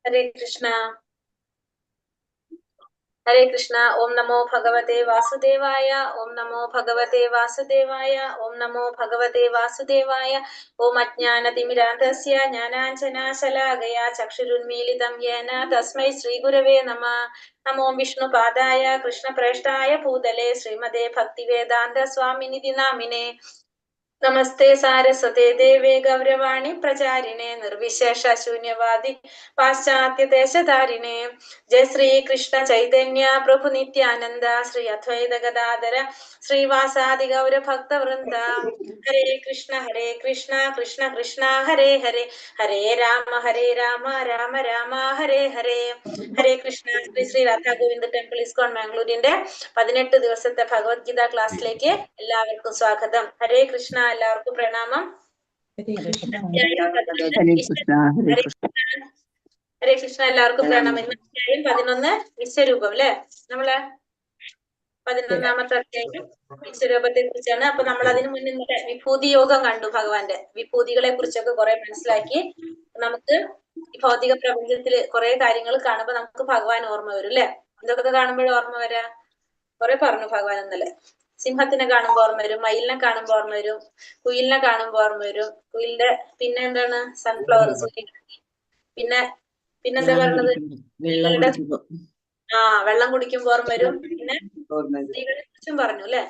Hare Krishna. Hare Krishna. Om Namo Bhagavate Vasudevaya. Om Namo Bhagavate Vasudevaya. Om Namo Bhagavate Vasudevaya. Om Ajnanatimirandhasya Jnananjana Shalakaya Chakshurunmilitam Yena Tasmai Shri Gurave Namah. Namo Vishnu Padaya Krishna Prashtaya Bhutale Srimade Bhaktivedanta Swaminiti Namine. नमस्ते सारस्वते देवे गौरवाणी प्रचारिणे निर्विशेष शून्यवादी पाश्चात्य देशधारिणे जय श्री कृष्ण चैतन्य प्रभु नित्यानंद श्री अद्वैत गदाधर श्रीवासादि गौर भक्त वृंद हरे कृष्ण कृष्ण कृष्ण हरे हरे हरे राम राम राम हरे हरे ഹരേ Krishna. Shri Shri Radha Govinda temple ISKCON മാംഗ്ലൂരിന്റെ 18 ദിവസത്തെ ഭഗവത്ഗീത ക്ലാസ്സിലേക്ക് എല്ലാവർക്കും സ്വാഗതം. ഹരേ കൃഷ്ണ. എല്ലാവർക്കും പ്രണാമം. ഹരേ കൃഷ്ണ. എല്ലാവർക്കും പ്രണാമം. അധ്യായം 11 വിശ്വരൂപം അല്ലെ. നമ്മള് 11ാമത്തെ അധ്യായം വിശ്വരൂപത്തെ കുറിച്ചാണ്. അപ്പൊ നമ്മൾ അതിനു മുന്നേ വിഭൂതി യോഗം കണ്ടു. ഭഗവാന്റെ വിഭൂതികളെ കുറിച്ചൊക്കെ കുറെ മനസ്സിലാക്കി. നമുക്ക് ഈ ഭൗതിക പ്രപഞ്ചത്തില് കുറെ കാര്യങ്ങൾ കാണുമ്പോ നമുക്ക് ഭഗവാൻ ഓർമ്മ വരും അല്ലെ. എന്തൊക്കെ കാണുമ്പോഴും ഓർമ്മ വരാ? കുറെ പറഞ്ഞു ഭഗവാൻ ഇന്നലെ. സിംഹത്തിനെ കാണുമ്പോ ഓർമ്മ വരും, മയിലിനെ കാണുമ്പോ ഓർമ്മ വരും, കുയിലിനെ കാണുമ്പോ ഓർമ്മ വരും. കുയിലിന്റെ പിന്നെ എന്താണ് സൺഫ്ലവർ, സൂര്യകാന്തി. പിന്നെന്താ പറഞ്ഞത്? വെള്ളം കുടിക്കുമ്പോ ഓർമ്മ വരും. പിന്നെ സ്ത്രീകളെ കുറിച്ചും പറഞ്ഞു അല്ലെ.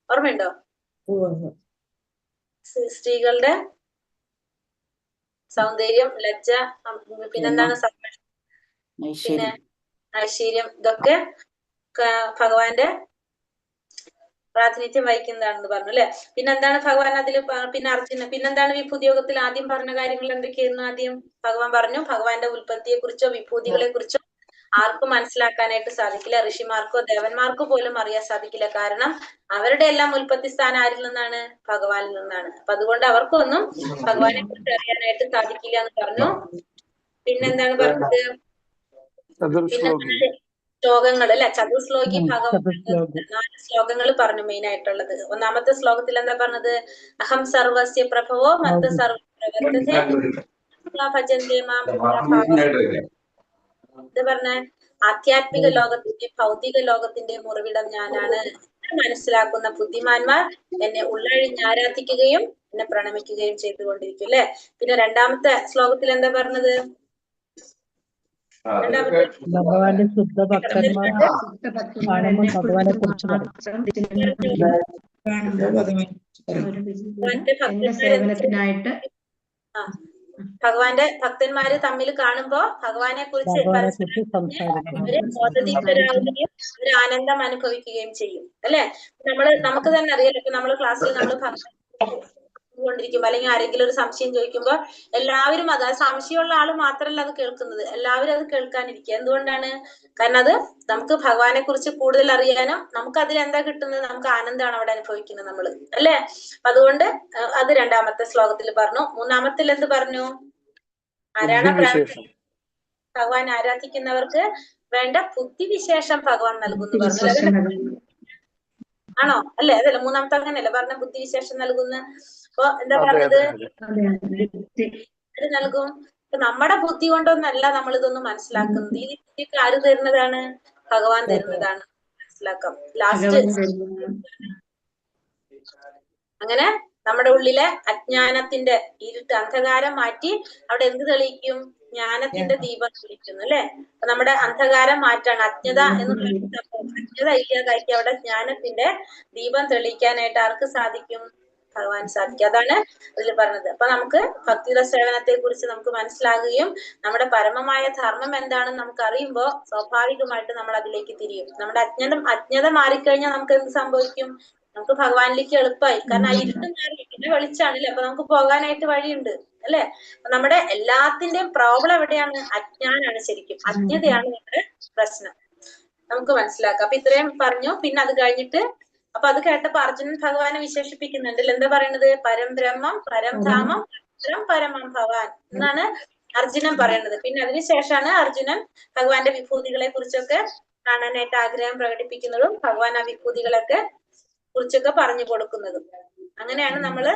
ഓർമ്മയുണ്ടോ? സ്ത്രീകളുടെ സൗന്ദര്യം, ലജ്ജ, പിന്നെന്താണ് പിന്നെ ഐശ്വര്യം, ഇതൊക്കെ ഭഗവാന്റെ പ്രാതിനിധ്യം വഹിക്കുന്നതാണെന്ന് പറഞ്ഞു അല്ലെ. പിന്നെന്താണ് ഭഗവാൻ അതിൽ പിന്നെ അർജുന പിന്നെന്താണ് വിഭൂതി യോഗത്തിൽ ആദ്യം പറഞ്ഞ കാര്യങ്ങൾ എന്തൊക്കെയായിരുന്നു? ആദ്യം ഭഗവാൻ പറഞ്ഞു ഭഗവാന്റെ ഉൽപ്പത്തിയെ കുറിച്ചോ വിഭൂതികളെ കുറിച്ചോ ആർക്കും മനസ്സിലാക്കാനായിട്ട് സാധിക്കില്ല. ഋഷിമാർക്കോ ദേവന്മാർക്കോ പോലും അറിയാൻ സാധിക്കില്ല. കാരണം അവരുടെ എല്ലാം ഉൽപ്പത്തി സ്ഥാനം ആരിൽ നിന്നാണ്? ഭഗവാനിൽ നിന്നാണ്. അപ്പൊ അതുകൊണ്ട് അവർക്കൊന്നും ഭഗവാനെ കുറിച്ച് അറിയാനായിട്ട് സാധിക്കില്ല എന്ന് പറഞ്ഞു. പിന്നെന്താണ് പറഞ്ഞത്? പിന്നെ ശ്ലോകങ്ങൾ അല്ലെ. ചതുശ്ലോകി ഭഗവാൻ 4 ശ്ലോകങ്ങൾ പറഞ്ഞു മെയിൻ ആയിട്ടുള്ളത്. ഒന്നാമത്തെ ശ്ലോകത്തിൽ എന്താ പറഞ്ഞത്? അഹം സർവസ്യ പ്രഭവോ മത്ത സർവ ഭജന്തേ മാം ഇത് പറഞ്ഞ ആധ്യാത്മിക ലോകത്തിന്റെ ഭൗതിക ലോകത്തിന്റെ ഉറവിടം ഞാനാണ്. മനസ്സിലാക്കുന്ന ബുദ്ധിമാന്മാർ എന്നെ ഉള്ളഴിഞ്ഞ് ആരാധിക്കുകയും എന്നെ പ്രണമിക്കുകയും ചെയ്തുകൊണ്ടിരിക്കും അല്ലെ. പിന്നെ രണ്ടാമത്തെ ശ്ലോകത്തിൽ എന്താ പറഞ്ഞത്? ഭഗവാന്റെ ശുദ്ധ ഭക്തന്മാർ കാണുമ്പോൾ ഭഗവാനെ കുറിച്ച് ഭഗവാന്റെ ഭക്തന്മാര് തമ്മിൽ കാണുമ്പോ ഭഗവാനെ കുറിച്ച് ബോധദീപ്തരാകുകയും ഒരു ആനന്ദം അനുഭവിക്കുകയും ചെയ്യും അല്ലെ. നമുക്ക് തന്നെ അറിയാലോ. ഇപ്പൊ നമ്മള് ക്ലാസ്സിൽ നമ്മൾ കൊണ്ടിരിക്കുമ്പോ അല്ലെങ്കിൽ ആരെങ്കിലും ഒരു സംശയം ചോദിക്കുമ്പോ എല്ലാവരും അത് സംശയമുള്ള ആള് മാത്രമല്ല അത് കേൾക്കുന്നത്, എല്ലാവരും അത് കേൾക്കാനിരിക്കുക. എന്തുകൊണ്ടാണ്? കാരണം അത് നമുക്ക് ഭഗവാനെ കുറിച്ച് കൂടുതൽ അറിയാനും നമുക്ക് അതിൽ എന്താ കിട്ടുന്നത്? നമുക്ക് ആനന്ദമാണ് അവിടെ അനുഭവിക്കുന്നത് നമ്മള് അല്ലെ. അതുകൊണ്ട് അത് രണ്ടാമത്തെ ശ്ലോകത്തിൽ പറഞ്ഞു. മൂന്നാമത്തിൽ എന്ത് പറഞ്ഞു? ആരാണ് ഭഗവാൻ ആരാധിക്കുന്നവർക്ക് വേണ്ട ബുദ്ധിവിശേഷം ഭഗവാൻ നൽകുന്നു പറഞ്ഞു. ആണോ? അല്ലെ? അതല്ല മൂന്നാമത്തെ അങ്ങനെയല്ലേ പറഞ്ഞ? ബുദ്ധിവിശേഷം നൽകുന്ന. അപ്പൊ എന്താ പറഞ്ഞത്? നൽകും. നമ്മുടെ ബുദ്ധി കൊണ്ടൊന്നല്ല നമ്മൾ ഇതൊന്നും മനസ്സിലാക്കുന്നത്. ഈ ബുദ്ധിക്ക് ആര് തരുന്നതാണ്? ഭഗവാൻ തരുന്നതാണ്. മനസ്സിലാക്കാം. ലാസ്റ്റ് അങ്ങനെ നമ്മുടെ ഉള്ളിലെ അജ്ഞാനത്തിന്റെ ഇരുട്ട് അന്ധകാരം മാറ്റി അവിടെ എന്ത് തെളിയിക്കും? ജ്ഞാനത്തിന്റെ ദീപം തെളിയിക്കുന്നു അല്ലെ. അപ്പൊ നമ്മുടെ അന്ധകാരം മാറ്റാണ്. അജ്ഞത എന്ന് പറയുന്നത് അജ്ഞത ഇല്ലാതാക്കി അവിടെ ജ്ഞാനത്തിന്റെ ദീപം തെളിയിക്കാനായിട്ട് ആർക്ക് സാധിക്കും? ഭഗവാൻ സാധിക്കും. അതാണ് അതിൽ പറഞ്ഞത്. അപ്പൊ നമുക്ക് ഭക്തിയുടെ സേവനത്തെ കുറിച്ച് നമുക്ക് മനസ്സിലാകുകയും നമ്മുടെ പരമമായ ധർമ്മം എന്താണെന്ന് നമുക്ക് അറിയുമ്പോൾ സ്വാഭാവികമായിട്ട് നമ്മൾ അതിലേക്ക് തിരിയും. നമ്മുടെ അജ്ഞത മാറിക്കഴിഞ്ഞാൽ നമുക്ക് എന്ത് സംഭവിക്കും? നമുക്ക് ഭഗവാനിലേക്ക് എളുപ്പമായി. കാരണം ആ ഇരുട്ട് മാറി, പിന്നെ വെളിച്ചാണല്ലേ, അപ്പൊ നമുക്ക് പോകാനായിട്ട് വഴിയുണ്ട് അല്ലെ. നമ്മുടെ എല്ലാത്തിന്റെയും പ്രോബ്ലം എവിടെയാണ്? അജ്ഞാനാണ്. ശരിക്കും അജ്ഞതയാണ് നമ്മുടെ പ്രശ്നം. നമുക്ക് മനസ്സിലാക്കാം. അപ്പൊ ഇത്രയും പറഞ്ഞു. പിന്നെ അത് കഴിഞ്ഞിട്ട് അപ്പൊ അത് കേട്ടപ്പോ അർജുനൻ ഭഗവാനെ വിശേഷിപ്പിക്കുന്നുണ്ട്. എന്താ പറയുന്നത്? പരം ബ്രഹ്മം, പരം ധാമം, പരമം ഭവാൻ എന്നാണ് അർജുനൻ പറയുന്നത്. പിന്നെ അതിനുശേഷമാണ് അർജുനൻ ഭഗവാന്റെ വിഭൂതികളെ കുറിച്ചൊക്കെ കാണാനായിട്ട് ആഗ്രഹം പ്രകടിപ്പിക്കുന്നതും ഭഗവാൻ ആ വിഭൂതികളൊക്കെ കുറിച്ചൊക്കെ പറഞ്ഞു കൊടുക്കുന്നതും. അങ്ങനെയാണ് നമ്മള്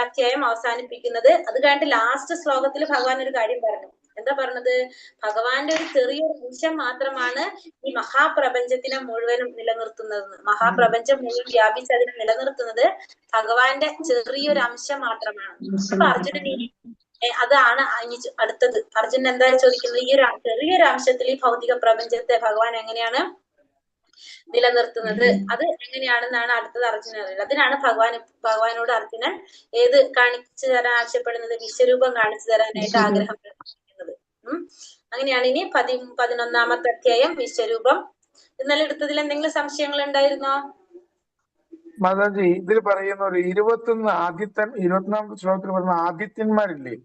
അധ്യായം അവസാനിപ്പിക്കുന്നത്. അത് കഴിഞ്ഞിട്ട് ലാസ്റ്റ് ശ്ലോകത്തിൽ ഭഗവാൻ ഒരു കാര്യം പറഞ്ഞു. എന്താ പറഞ്ഞത്? ഭഗവാന്റെ ഒരു ചെറിയൊരു അംശം മാത്രമാണ് ഈ മഹാപ്രപഞ്ചത്തിനെ മുഴുവനും നിലനിർത്തുന്നത്. മഹാപ്രപഞ്ചം മുഴുവൻ വ്യാപിച്ച് അതിനെ നിലനിർത്തുന്നത് ഭഗവാന്റെ ചെറിയൊരു അംശം മാത്രമാണ്. അപ്പൊ അർജുനൻ അതാണ് ഇനി അടുത്തത്. അർജുനൻ എന്താ ചോദിക്കുന്നത്? ഈ ചെറിയൊരു അംശത്തിൽ ഈ ഭൗതിക പ്രപഞ്ചത്തെ ഭഗവാൻ എങ്ങനെയാണ് നിലനിർത്തുന്നത്? അത് എങ്ങനെയാണെന്നാണ് അടുത്തത് അർജുനൻ അറിയുന്നത്. അതിനാണ് ഭഗവാനോട് അർജുനൻ ഏത് കാണിച്ചു തരാൻ ആവശ്യപ്പെടുന്നത്? വിശ്വരൂപം കാണിച്ചു തരാനായിട്ട് ആഗ്രഹം പ്രകടിപ്പിക്കുന്നത്. അങ്ങനെയാണ് ഇനി 11-ാമത്തെ അധ്യായം വിശ്വരൂപം. ഇന്നലെ എടുത്തതിൽ എന്തെങ്കിലും സംശയങ്ങൾ ഉണ്ടായിരുന്നോ? മാതാജി, ഇതിൽ പറയുന്ന ഒരു 24-ാമത്തെ ശ്ലോകത്തിൽ പറയുന്ന ആദിത്യന്മാരില്ലേ,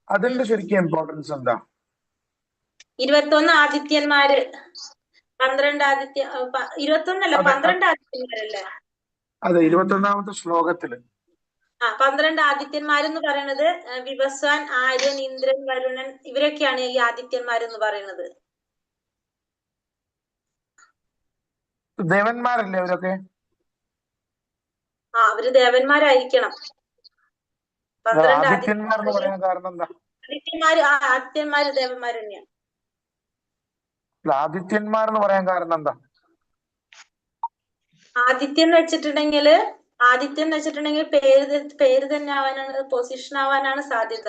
അതിന്റെ ശരിക്കും ഇമ്പോർട്ടൻസ് എന്താ? 21 ആദിത്യന്മാര്, 12 ആദിത്യ 21 12 ആദിത്യന്മാരല്ലേ? അതെ, 21-ാമത്തെ ശ്ലോകത്തില് 12 ആദിത്യന്മാരെന്ന് പറയുന്നത് വിവസ്വാൻ, ആര്യൻ, ഇന്ദ്രൻ, വരുണൻ ഇവരൊക്കെയാണ് ഈ ആദിത്യന്മാരെന്ന് പറയുന്നത്. ദേവന്മാരല്ലേ അവരൊക്കെ? അവര് ദേവന്മാരായിരിക്കണം. 12 ആദിത്യന്മാർ എന്ന് പറയാൻ കാരണം എന്താ? ആദിത്യന്മാര് ദേവന്മാർ തന്നെയാണ്. ആദിത്യന്മാർ എന്ന് പറയാൻ കാരണം എന്താ? ആദിത്യം എന്ന് വെച്ചിട്ടുണ്ടെങ്കിൽ പേര് തന്നെ ആവാനാണ്, പൊസിഷൻ ആവാനാണ് സാധ്യത.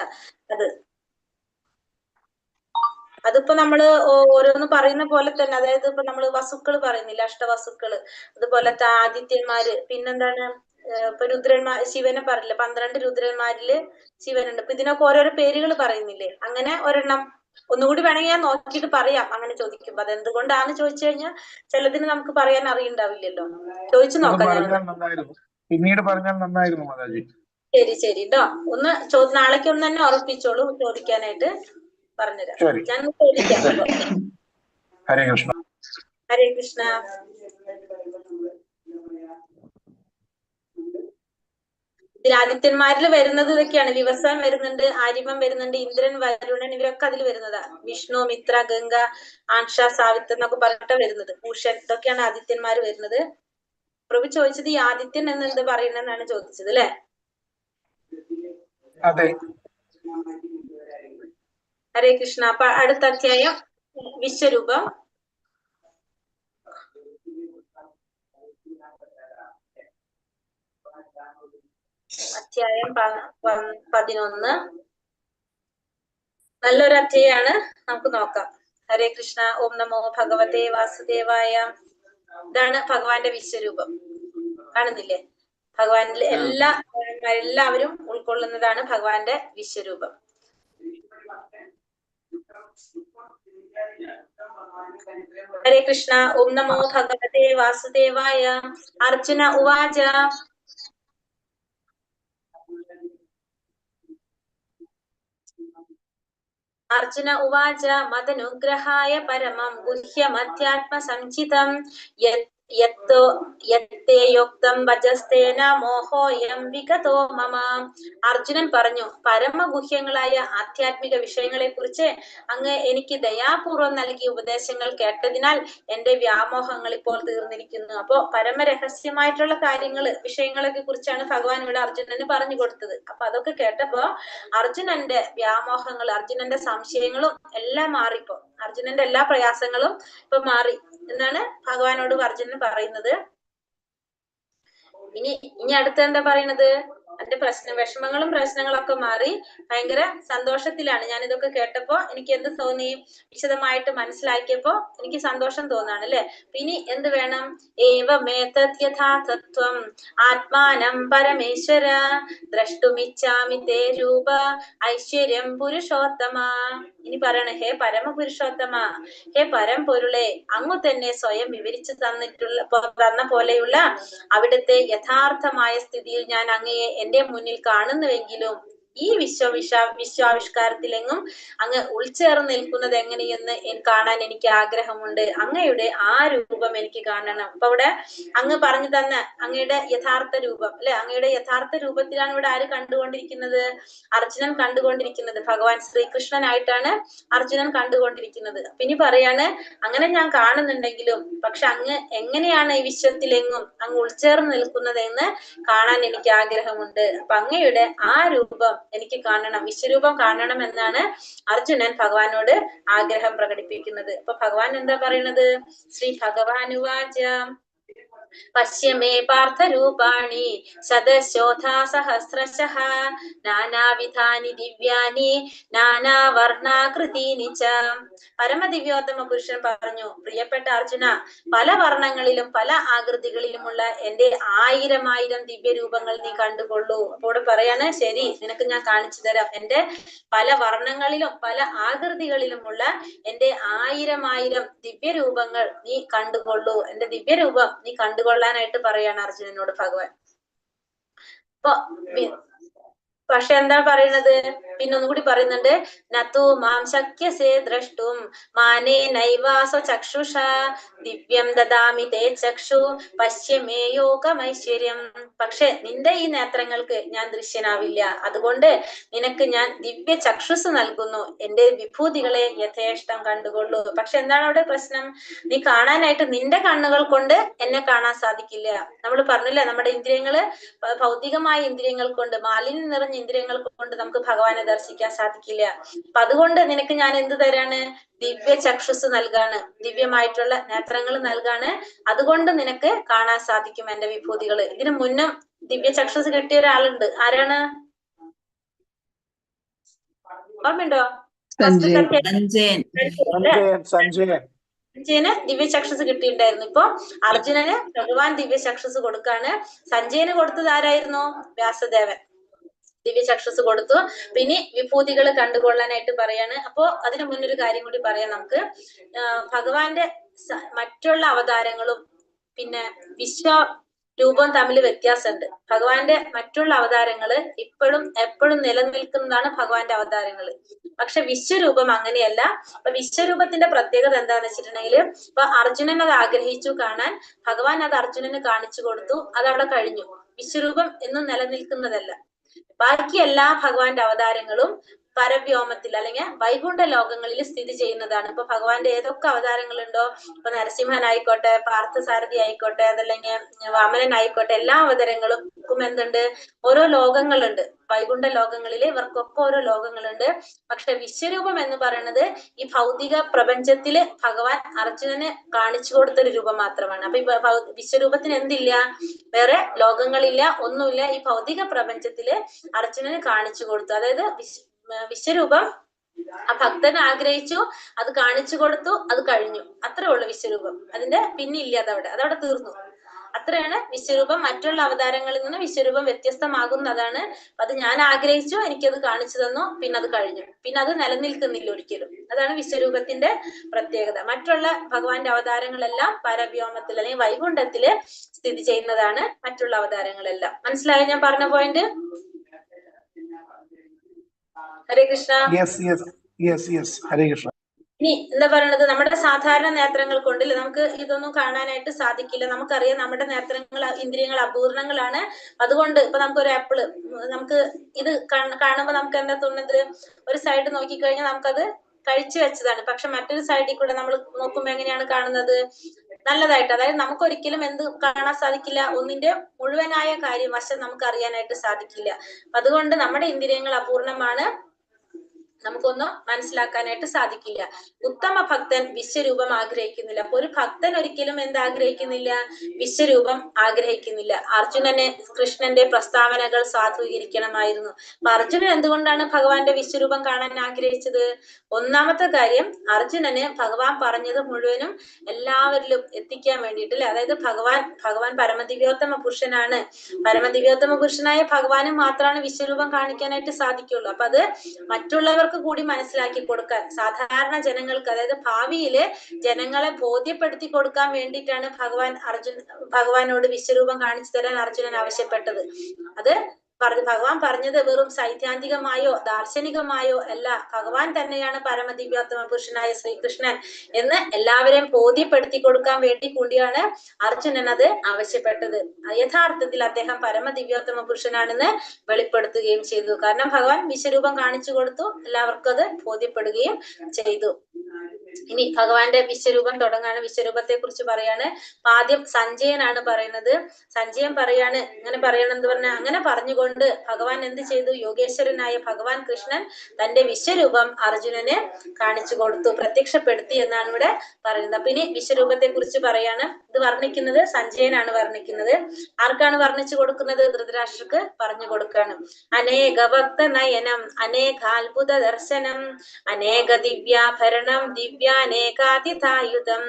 അതിപ്പോ നമ്മള് ഓരോന്ന് പറയുന്ന പോലെ തന്നെ, അതായത് ഇപ്പൊ നമ്മള് വസുക്കള് പറയുന്നില്ല, അഷ്ടവസുക്കള്, അതുപോലത്തെ ആദിത്യന്മാര്, പിന്നെന്താണ് ഇപ്പൊ ശിവനെ പറഞ്ഞില്ലേ, 12 രുദ്രന്മാരില് ശിവനുണ്ട്. ഇപ്പൊ ഇതിനൊക്കെ ഓരോരോ പേരുകൾ പറയുന്നില്ലേ? അങ്ങനെ ഒരെണ്ണം ഒന്നുകൂടി വേണമെങ്കിൽ ഞാൻ നോക്കിയിട്ട് പറയാം. അങ്ങനെ ചോദിക്കുമ്പോ അതെന്തുകൊണ്ടാന്ന് ചോദിച്ചു കഴിഞ്ഞാൽ ചിലതിന് നമുക്ക് പറയാൻ അറിയണ്ടാവില്ലല്ലോ. ചോദിച്ചു നോക്കാം. പിന്നീട് പറഞ്ഞാൽ നന്നായിരുന്നു മാതാജി. ശരി കേട്ടോ. ഒന്ന് നാളേക്ക് ഒന്ന് തന്നെ ഉറപ്പിച്ചോളൂ ചോദിക്കാനായിട്ട്. പറഞ്ഞുതരാം. ഞാൻ ചോദിക്കാം. ഹരേ കൃഷ്ണ. ഹരേ കൃഷ്ണ. ഇതിൽ ആദിത്യന്മാരിൽ വരുന്നത് ഇതൊക്കെയാണ്. വിവസ്വാൻ വരുന്നുണ്ട്, ആര്യവൻ വരുന്നുണ്ട്, ഇന്ദ്രൻ, വരുണൻ ഇവരൊക്കെ അതിൽ വരുന്നതാ. വിഷ്ണു, മിത്ര, ഗംഗ, ആൻഷ, സാവിത്ര എന്നൊക്കെ പറഞ്ഞിട്ട് വരുന്നത്. പൂഷൻ, ഇതൊക്കെയാണ് ആദിത്യന്മാര് വരുന്നത്. പ്രഭു ചോദിച്ചത് ഈ ആദിത്യൻ എന്ന് എന്ത് പറയുന്നെന്നാണ് ചോദിച്ചത് അല്ലെ? അതെ. ഹരേ കൃഷ്ണ. അപ്പൊ അടുത്ത അധ്യായം വിശ്വരൂപം. അധ്യായം 11. നല്ലൊരു അധ്യായമാണ്, നമുക്ക് നോക്കാം. ഹരേ കൃഷ്ണ. ഓം നമോ ഭഗവതേ വാസുദേവായ. ഇതാണ് ഭഗവാന്റെ വിശ്വരൂപം. കാണുന്നില്ലേ? ഭഗവാനിൽ എല്ലാവരും ഉൾക്കൊള്ളുന്നതാണ് ഭഗവാന്റെ വിശ്വരൂപം. ഹരേ കൃഷ്ണ. ഓം നമോ ഭഗവതേ വാസുദേവായ. അർജുന ഉവാച. അർജുന ഉവാച മദനുഗ്രഹായ പരമം ഗുഹ്യമധ്യാത്മ സഞ്ചിതം യത്തേയോക്തം വജസ്തേന മോഹോയം വിഗതോ മമ. അർജുനൻ പറഞ്ഞു, പരമഗുഹ്യങ്ങളായ ആധ്യാത്മിക വിഷയങ്ങളെ കുറിച്ച് അങ്ങ് എനിക്ക് ദയാപൂർവം നൽകിയ ഉപദേശങ്ങൾ കേട്ടതിനാൽ എന്റെ വ്യാമോഹങ്ങൾ ഇപ്പോൾ തീർന്നിരിക്കുന്നു. അപ്പോ പരമരഹസ്യമായിട്ടുള്ള വിഷയങ്ങളൊക്കെ കുറിച്ചാണ് ഭഗവാൻ ഇവിടെ അർജുനന് പറഞ്ഞു കൊടുത്തത്. അപ്പൊ അതൊക്കെ കേട്ടപ്പോ അർജുനന്റെ വ്യാമോഹങ്ങൾ, അർജുനന്റെ സംശയങ്ങളും എല്ലാം മാറിപ്പോ. അർജുനന്റെ എല്ലാ പ്രയാസങ്ങളും ഇപ്പൊ മാറി എന്നാണ് ഭഗവാനോട് അർജുനൻ പറയുന്നത്. ഇനി അടുത്ത എന്താ പറയുന്നത്? എന്റെ വിഷമങ്ങളും പ്രശ്നങ്ങളൊക്കെ മാറി ഭയങ്കര സന്തോഷത്തിലാണ്. ഞാൻ ഇതൊക്കെ കേട്ടപ്പോ എനിക്ക് എന്ത് തോന്നി? വിശദമായിട്ട് മനസ്സിലാക്കിയപ്പോ എനിക്ക് സന്തോഷം തോന്നാണ് അല്ലെ. ഇനി എന്ത് വേണം? ഏവമേതത് യഥാതത്വം ആത്മാനം പരമേശ്വര ദ്രഷ്ടുമിച്ഛാമി തേ രൂപ ഐശ്വര്യം പുരുഷോത്തമ. ഇനി പറയണേ, ഹേ പരമപുരുഷോത്തമ, ഹേ പരംപൊരുളെ, അങ്ങു തന്നെ സ്വയം വിവരിച്ചു തന്ന പോലെയുള്ള അവിടുത്തെ യഥാർത്ഥമായ സ്ഥിതിയിൽ ഞാൻ അങ്ങയെ എന്റെ മുന്നിൽ കാണുന്നുവെങ്കിലും ഈ വിശ്വാവിഷ്കാരത്തിലെങ്ങും അങ്ങ് ഉൾച്ചേർന്ന് നിൽക്കുന്നത് എങ്ങനെയെന്ന് കാണാൻ എനിക്ക് ആഗ്രഹമുണ്ട്. അങ്ങയുടെ ആ രൂപം എനിക്ക് കാണണം. അപ്പൊ അവിടെ അങ്ങ് പറഞ്ഞു തന്ന അങ്ങയുടെ യഥാർത്ഥ രൂപം അല്ലെ, അങ്ങയുടെ യഥാർത്ഥ രൂപത്തിലാണ് ഇവിടെ ആര് കണ്ടുകൊണ്ടിരിക്കുന്നത്? അർജുനൻ കണ്ടുകൊണ്ടിരിക്കുന്നത്. ഭഗവാൻ ശ്രീകൃഷ്ണനായിട്ടാണ് അർജുനൻ കണ്ടുകൊണ്ടിരിക്കുന്നത്. പിന്നെ പറയാണ്, അങ്ങനെ ഞാൻ കാണുന്നുണ്ടെങ്കിലും പക്ഷെ അങ്ങ് എങ്ങനെയാണ് ഈ വിശ്വത്തിലെങ്ങും അങ്ങ് ഉൾച്ചേർന്ന് നിൽക്കുന്നതെന്ന് കാണാൻ എനിക്ക് ആഗ്രഹമുണ്ട്. അപ്പൊ അങ്ങയുടെ ആ രൂപം എനിക്ക് കാണണം, വിശ്വരൂപം കാണണം എന്നാണ് അർജുനൻ ഭഗവാനോട് ആഗ്രഹം പ്രകടിപ്പിക്കുന്നത്. അപ്പൊ ഭഗവാൻ എന്താ പറയുന്നത്? ശ്രീ ഭഗവാനുവാച പശ്യമേ പാർത്ഥരൂപാണി ശതശോധാ സഹസ്രശഃ നാനാവിധാനി ദിവ്യാനി നാനാവർണാകൃതീനി ച. പരമദിവ്യോത്തമ പുരുഷൻ പറഞ്ഞു, പ്രിയപ്പെട്ട അർജുന, പല വർണ്ണങ്ങളിലും പല ആകൃതികളിലുമുള്ള എന്റെ 1000 ദിവ്യരൂപങ്ങൾ നീ കണ്ടുകൊള്ളൂ. അപ്പോൾ പറയാണ്, ശരി, നിനക്ക് ഞാൻ കാണിച്ചു തരാം. എന്റെ പല വർണ്ണങ്ങളിലും പല ആകൃതികളിലുമുള്ള എന്റെ 1000 ദിവ്യരൂപങ്ങൾ നീ കണ്ടുകൊള്ളൂ. എന്റെ ദിവ്യരൂപം നീ കണ്ടുകൊള്ളാനായിട്ട് പറയാണ് അർജുനനോട് ഭഗവാൻ. അപ്പൊ പക്ഷെ എന്താ പറയുന്നത്? പിന്നെ ഒന്നുകൂടി പറയുന്നുണ്ട്, നതു മാം ശക്യസേ ദ്രഷ്ടും മാനേ നൈവാസ ചക്ഷുഷ ദിവ്യം ദദാമി തേ ചക്ഷു പശ്യമേ യോഗമൈശ്വര്യം. പക്ഷെ നിന്റെ ഈ നേത്രങ്ങൾക്ക് ഞാൻ ദൃശ്യനാവില്ല, അതുകൊണ്ട് നിനക്ക് ഞാൻ ദിവ്യ ചക്ഷുസ് നൽകുന്നു. എന്റെ വിഭൂതികളെ യഥേഷ്ടം കണ്ടുകൊള്ളൂ. പക്ഷെ എന്താണ് അവിടെ പ്രശ്നം? നീ കാണാനായിട്ട് നിന്റെ കണ്ണുകൾ കൊണ്ട് എന്നെ കാണാൻ സാധിക്കില്ല. നമ്മൾ പറഞ്ഞില്ലേ, നമ്മുടെ ഇന്ദ്രിയങ്ങള് ഭൗതികമായ ഇന്ദ്രിയങ്ങൾ കൊണ്ട്, മാലിന്യം നിറഞ്ഞ ഇന്ദ്രിയങ്ങൾ കൊണ്ട് നമുക്ക് ഭഗവാനെ ദർശിക്കാൻ സാധിക്കില്ല. അപ്പൊ അതുകൊണ്ട് നിനക്ക് ഞാൻ എന്ത് തരാണ്? ദിവ്യ ചക്ഷുസ് നൽകാണ്, ദിവ്യമായിട്ടുള്ള നേത്രങ്ങൾ നൽകാണ്. അതുകൊണ്ട് നിനക്ക് കാണാൻ സാധിക്കും എന്റെ വിഭൂതികള്. ഇതിനു മുന്നും ദിവ്യ ചക്ഷുസ് കിട്ടിയ ഒരാളുണ്ട്. ആരാണ്? ഓർമ്മയുണ്ടോ? സഞ്ജയന് ദിവ്യ ചക്ഷുസ് കിട്ടിയിട്ടുണ്ടായിരുന്നു. ഇപ്പൊ അർജുനന് ഭഗവാൻ ദിവ്യ ചക്ഷുസ് കൊടുക്കാണ്. സഞ്ജയന് കൊടുത്തത് ആരായിരുന്നു? വ്യാസദേവൻ ദിവ്യ ചക്ഷുസ് കൊടുത്തു. പിന്നെ വിഭൂതികൾ കണ്ടുകൊള്ളാനായിട്ട് പറയാണ്. അപ്പോ അതിനു മുന്നൊരു കാര്യം കൂടി പറയാം നമുക്ക്. ഭഗവാന്റെ മറ്റുള്ള അവതാരങ്ങളും പിന്നെ രൂപം തമ്മിൽ വ്യത്യാസമുണ്ട്. ഭഗവാന്റെ മറ്റുള്ള അവതാരങ്ങള് ഇപ്പോഴും എപ്പോഴും നിലനിൽക്കുന്നതാണ് ഭഗവാന്റെ അവതാരങ്ങള്. പക്ഷെ വിശ്വരൂപം അങ്ങനെയല്ല. അപ്പൊ വിശ്വരൂപത്തിന്റെ പ്രത്യേകത എന്താന്ന് വെച്ചിട്ടുണ്ടെങ്കിൽ, ഇപ്പൊ അർജുനൻ അത് ആഗ്രഹിച്ചു കാണാൻ, ഭഗവാൻ അത് അർജുനന് കാണിച്ചു കൊടുത്തു, അതവിടെ കഴിഞ്ഞു. വിശ്വരൂപം എന്നും നിലനിൽക്കുന്നതല്ല. ബാക്കി എല്ലാ ഭഗവാന്റെ അവതാരങ്ങളും പരവ്യോമത്തിൽ അല്ലെങ്കിൽ വൈകുണ്ഠ ലോകങ്ങളിൽ സ്ഥിതി ചെയ്യുന്നതാണ്. ഇപ്പൊ ഭഗവാന്റെ ഏതൊക്കെ അവതാരങ്ങളുണ്ടോ, ഇപ്പൊ നരസിംഹനായിക്കോട്ടെ, പാർത്ഥസാരഥി ആയിക്കോട്ടെ, അതല്ലെങ്കിൽ വാമനനായിക്കോട്ടെ, എല്ലാ അവതാരങ്ങളും എന്തുണ്ട്? ഓരോ ലോകങ്ങളുണ്ട്. വൈകുണ്ഠ ലോകങ്ങളില് ഇവർക്കൊക്കെ ഓരോ ലോകങ്ങളുണ്ട്. പക്ഷെ വിശ്വരൂപം എന്ന് പറയുന്നത് ഈ ഭൗതിക പ്രപഞ്ചത്തില് ഭഗവാൻ അർജുനന് കാണിച്ചു കൊടുത്തൊരു രൂപം മാത്രമാണ്. അപ്പൊ ഈ വിശ്വരൂപത്തിന് എന്തില്ല? വേറെ ലോകങ്ങളില്ല, ഒന്നുമില്ല. ഈ ഭൗതിക പ്രപഞ്ചത്തില് അർജുനന് കാണിച്ചു കൊടുത്തു. അതായത് വിശ്വരൂപം ആ ഭക്തൻ ആഗ്രഹിച്ചു, അത് കാണിച്ചു കൊടുത്തു, അത് കഴിഞ്ഞു. അത്രേ ഉള്ളു വിശ്വരൂപം. അതിന്റെ പിന്നില്ല, അതവിടെ തീർന്നു. അത്രയാണ് വിശ്വരൂപം. മറ്റുള്ള അവതാരങ്ങളിൽ നിന്ന് വിശ്വരൂപം വ്യത്യസ്തമാകുന്നതാണ്. അത് ഞാൻ ആഗ്രഹിച്ചു, എനിക്കത് കാണിച്ചു തന്നു, പിന്നെ അത് കഴിഞ്ഞു. പിന്നെ അത് നിലനിൽക്കുന്നില്ല ഒരിക്കലും. അതാണ് വിശ്വരൂപത്തിന്റെ പ്രത്യേകത. മറ്റുള്ള ഭഗവാന്റെ അവതാരങ്ങളെല്ലാം പരവ്യോമത്തിൽ അല്ലെങ്കിൽ വൈകുണ്ഠത്തില് സ്ഥിതി ചെയ്യുന്നതാണ് മറ്റുള്ള അവതാരങ്ങളെല്ലാം. മനസ്സിലായോ ഞാൻ പറഞ്ഞ പോയിന്റ്? ഹരേ കൃഷ്ണ. ഹരേ കൃഷ്ണ. ഇനി എന്താ പറയണത്? നമ്മുടെ സാധാരണ നേത്രങ്ങൾ കൊണ്ട് നമുക്ക് ഇതൊന്നും കാണാനായിട്ട് സാധിക്കില്ല. നമുക്കറിയാം നമ്മുടെ നേത്രങ്ങൾ, ഇന്ദ്രിയങ്ങൾ അപൂർണങ്ങളാണ്. അതുകൊണ്ട് ഇപ്പൊ നമുക്കൊരു ആപ്പിള് നമുക്ക് ഇത് കാണുമ്പോ നമുക്ക് എന്താ തോന്നുന്നത്? ഒരു സൈഡ് നോക്കിക്കഴിഞ്ഞാൽ നമുക്കത് കഴിച്ചു വെച്ചതാണ്. പക്ഷെ മറ്റൊരു സൈഡിൽ കൂടെ നമ്മൾ നോക്കുമ്പോ എങ്ങനെയാണ് കാണുന്നത്? നല്ലതായിട്ട്. അതായത് നമുക്കൊരിക്കലും എന്ത് കാണാൻ സാധിക്കില്ല? ഒന്നിന്റെ മുഴുവനായ കാര്യം വശം നമുക്ക് അറിയാനായിട്ട് സാധിക്കില്ല. അതുകൊണ്ട് നമ്മുടെ ഇന്ദ്രിയങ്ങൾ അപൂർണമാണ്. നമുക്കൊന്നും മനസ്സിലാക്കാനായിട്ട് സാധിക്കില്ല. ഉത്തമ ഭക്തൻ വിശ്വരൂപം ആഗ്രഹിക്കുന്നില്ല. അപ്പൊ ഒരു ഭക്തൻ ഒരിക്കലും എന്താഗ്രഹിക്കുന്നില്ല? വിശ്വരൂപം ആഗ്രഹിക്കുന്നില്ല. അർജുനന് കൃഷ്ണന്റെ പ്രസ്താവനകൾ സാധൂകരിക്കണമായിരുന്നു. അപ്പൊ അർജുനൻ എന്തുകൊണ്ടാണ് ഭഗവാന്റെ വിശ്വരൂപം കാണാൻ ആഗ്രഹിച്ചത്? ഒന്നാമത്തെ കാര്യം, അർജുനന് ഭഗവാൻ പറഞ്ഞത് മുഴുവനും എല്ലാവരിലും എത്തിക്കാൻ വേണ്ടിയിട്ട് അല്ലെ. അതായത് ഭഗവാൻ പരമദിവ്യോത്തമ പുരുഷനാണ്. പരമദിവ്യോത്തമ പുരുഷനായ ഭഗവാനും മാത്രമാണ് വിശ്വരൂപം കാണിക്കാനായിട്ട് സാധിക്കുള്ളൂ. അപ്പൊ അത് മറ്റുള്ളവർക്ക് കൂടി മനസ്സിലാക്കി കൊടുക്കാൻ, സാധാരണ ജനങ്ങൾക്ക്, അതായത് ഭാവിയില് ജനങ്ങളെ ബോധ്യപ്പെടുത്തി കൊടുക്കാൻ വേണ്ടിയിട്ടാണ് ഭഗവാനോട് വിശ്വരൂപം കാണിച്ചു തരാൻ അർജുനൻ ആവശ്യപ്പെട്ടത്. അത് ഭഗവാൻ പറഞ്ഞത് വെറും സൈദ്ധാന്തികമായോ ദാർശനികമായോ അല്ല, ഭഗവാൻ തന്നെയാണ് പരമദിവ്യോത്തമ പുരുഷനായ ശ്രീകൃഷ്ണൻ എന്ന് എല്ലാവരെയും ബോധ്യപ്പെടുത്തി കൊടുക്കാൻ വേണ്ടി കൂടിയാണ് അർജുനൻ അത് ആവശ്യപ്പെട്ടത്. യഥാർത്ഥത്തിൽ അദ്ദേഹം പരമദിവ്യോത്തമ പുരുഷനാണെന്ന് വെളിപ്പെടുത്തുകയും ചെയ്തു. കാരണം ഭഗവാൻ വിശ്വരൂപം കാണിച്ചു കൊടുത്തു, എല്ലാവർക്കും അത് ബോധ്യപ്പെടുകയും ചെയ്തു. ഇനി ഭഗവാന്റെ വിശ്വരൂപം തുടങ്ങാണ്. വിശ്വരൂപത്തെ കുറിച്ച് പറയാണ്. ആദ്യം സഞ്ജയനാണ് പറയുന്നത്. സഞ്ജയൻ പറയാണ്, ഇങ്ങനെ പറയണമെന്ന് പറഞ്ഞാൽ, അങ്ങനെ പറഞ്ഞുകൊണ്ട് ഭഗവാൻ എന്ത് ചെയ്തു? യോഗേശ്വരനായ ഭഗവാൻ കൃഷ്ണൻ തന്റെ വിശ്വരൂപം അർജുനന് കാണിച്ചു കൊടുത്തു, പ്രത്യക്ഷപ്പെടുത്തി എന്നാണ് ഇവിടെ പറയുന്നത്. അപ്പൊ ഇനി വിശ്വരൂപത്തെ കുറിച്ച് പറയാണ്. ഇത് വർണ്ണിക്കുന്നത് സഞ്ജയനാണ് വർണ്ണിക്കുന്നത്. ആർക്കാണ് വർണ്ണിച്ചു കൊടുക്കുന്നത്? ധൃതരാഷ്ട്രക്ക് പറഞ്ഞു കൊടുക്കാണ്. അനേക ഭക്ത നയനം അനേകാത്ഭുത ദർശനം അനേക ദിവ്യാഭരണം ദിവ്യാനേകാതിഥായുധം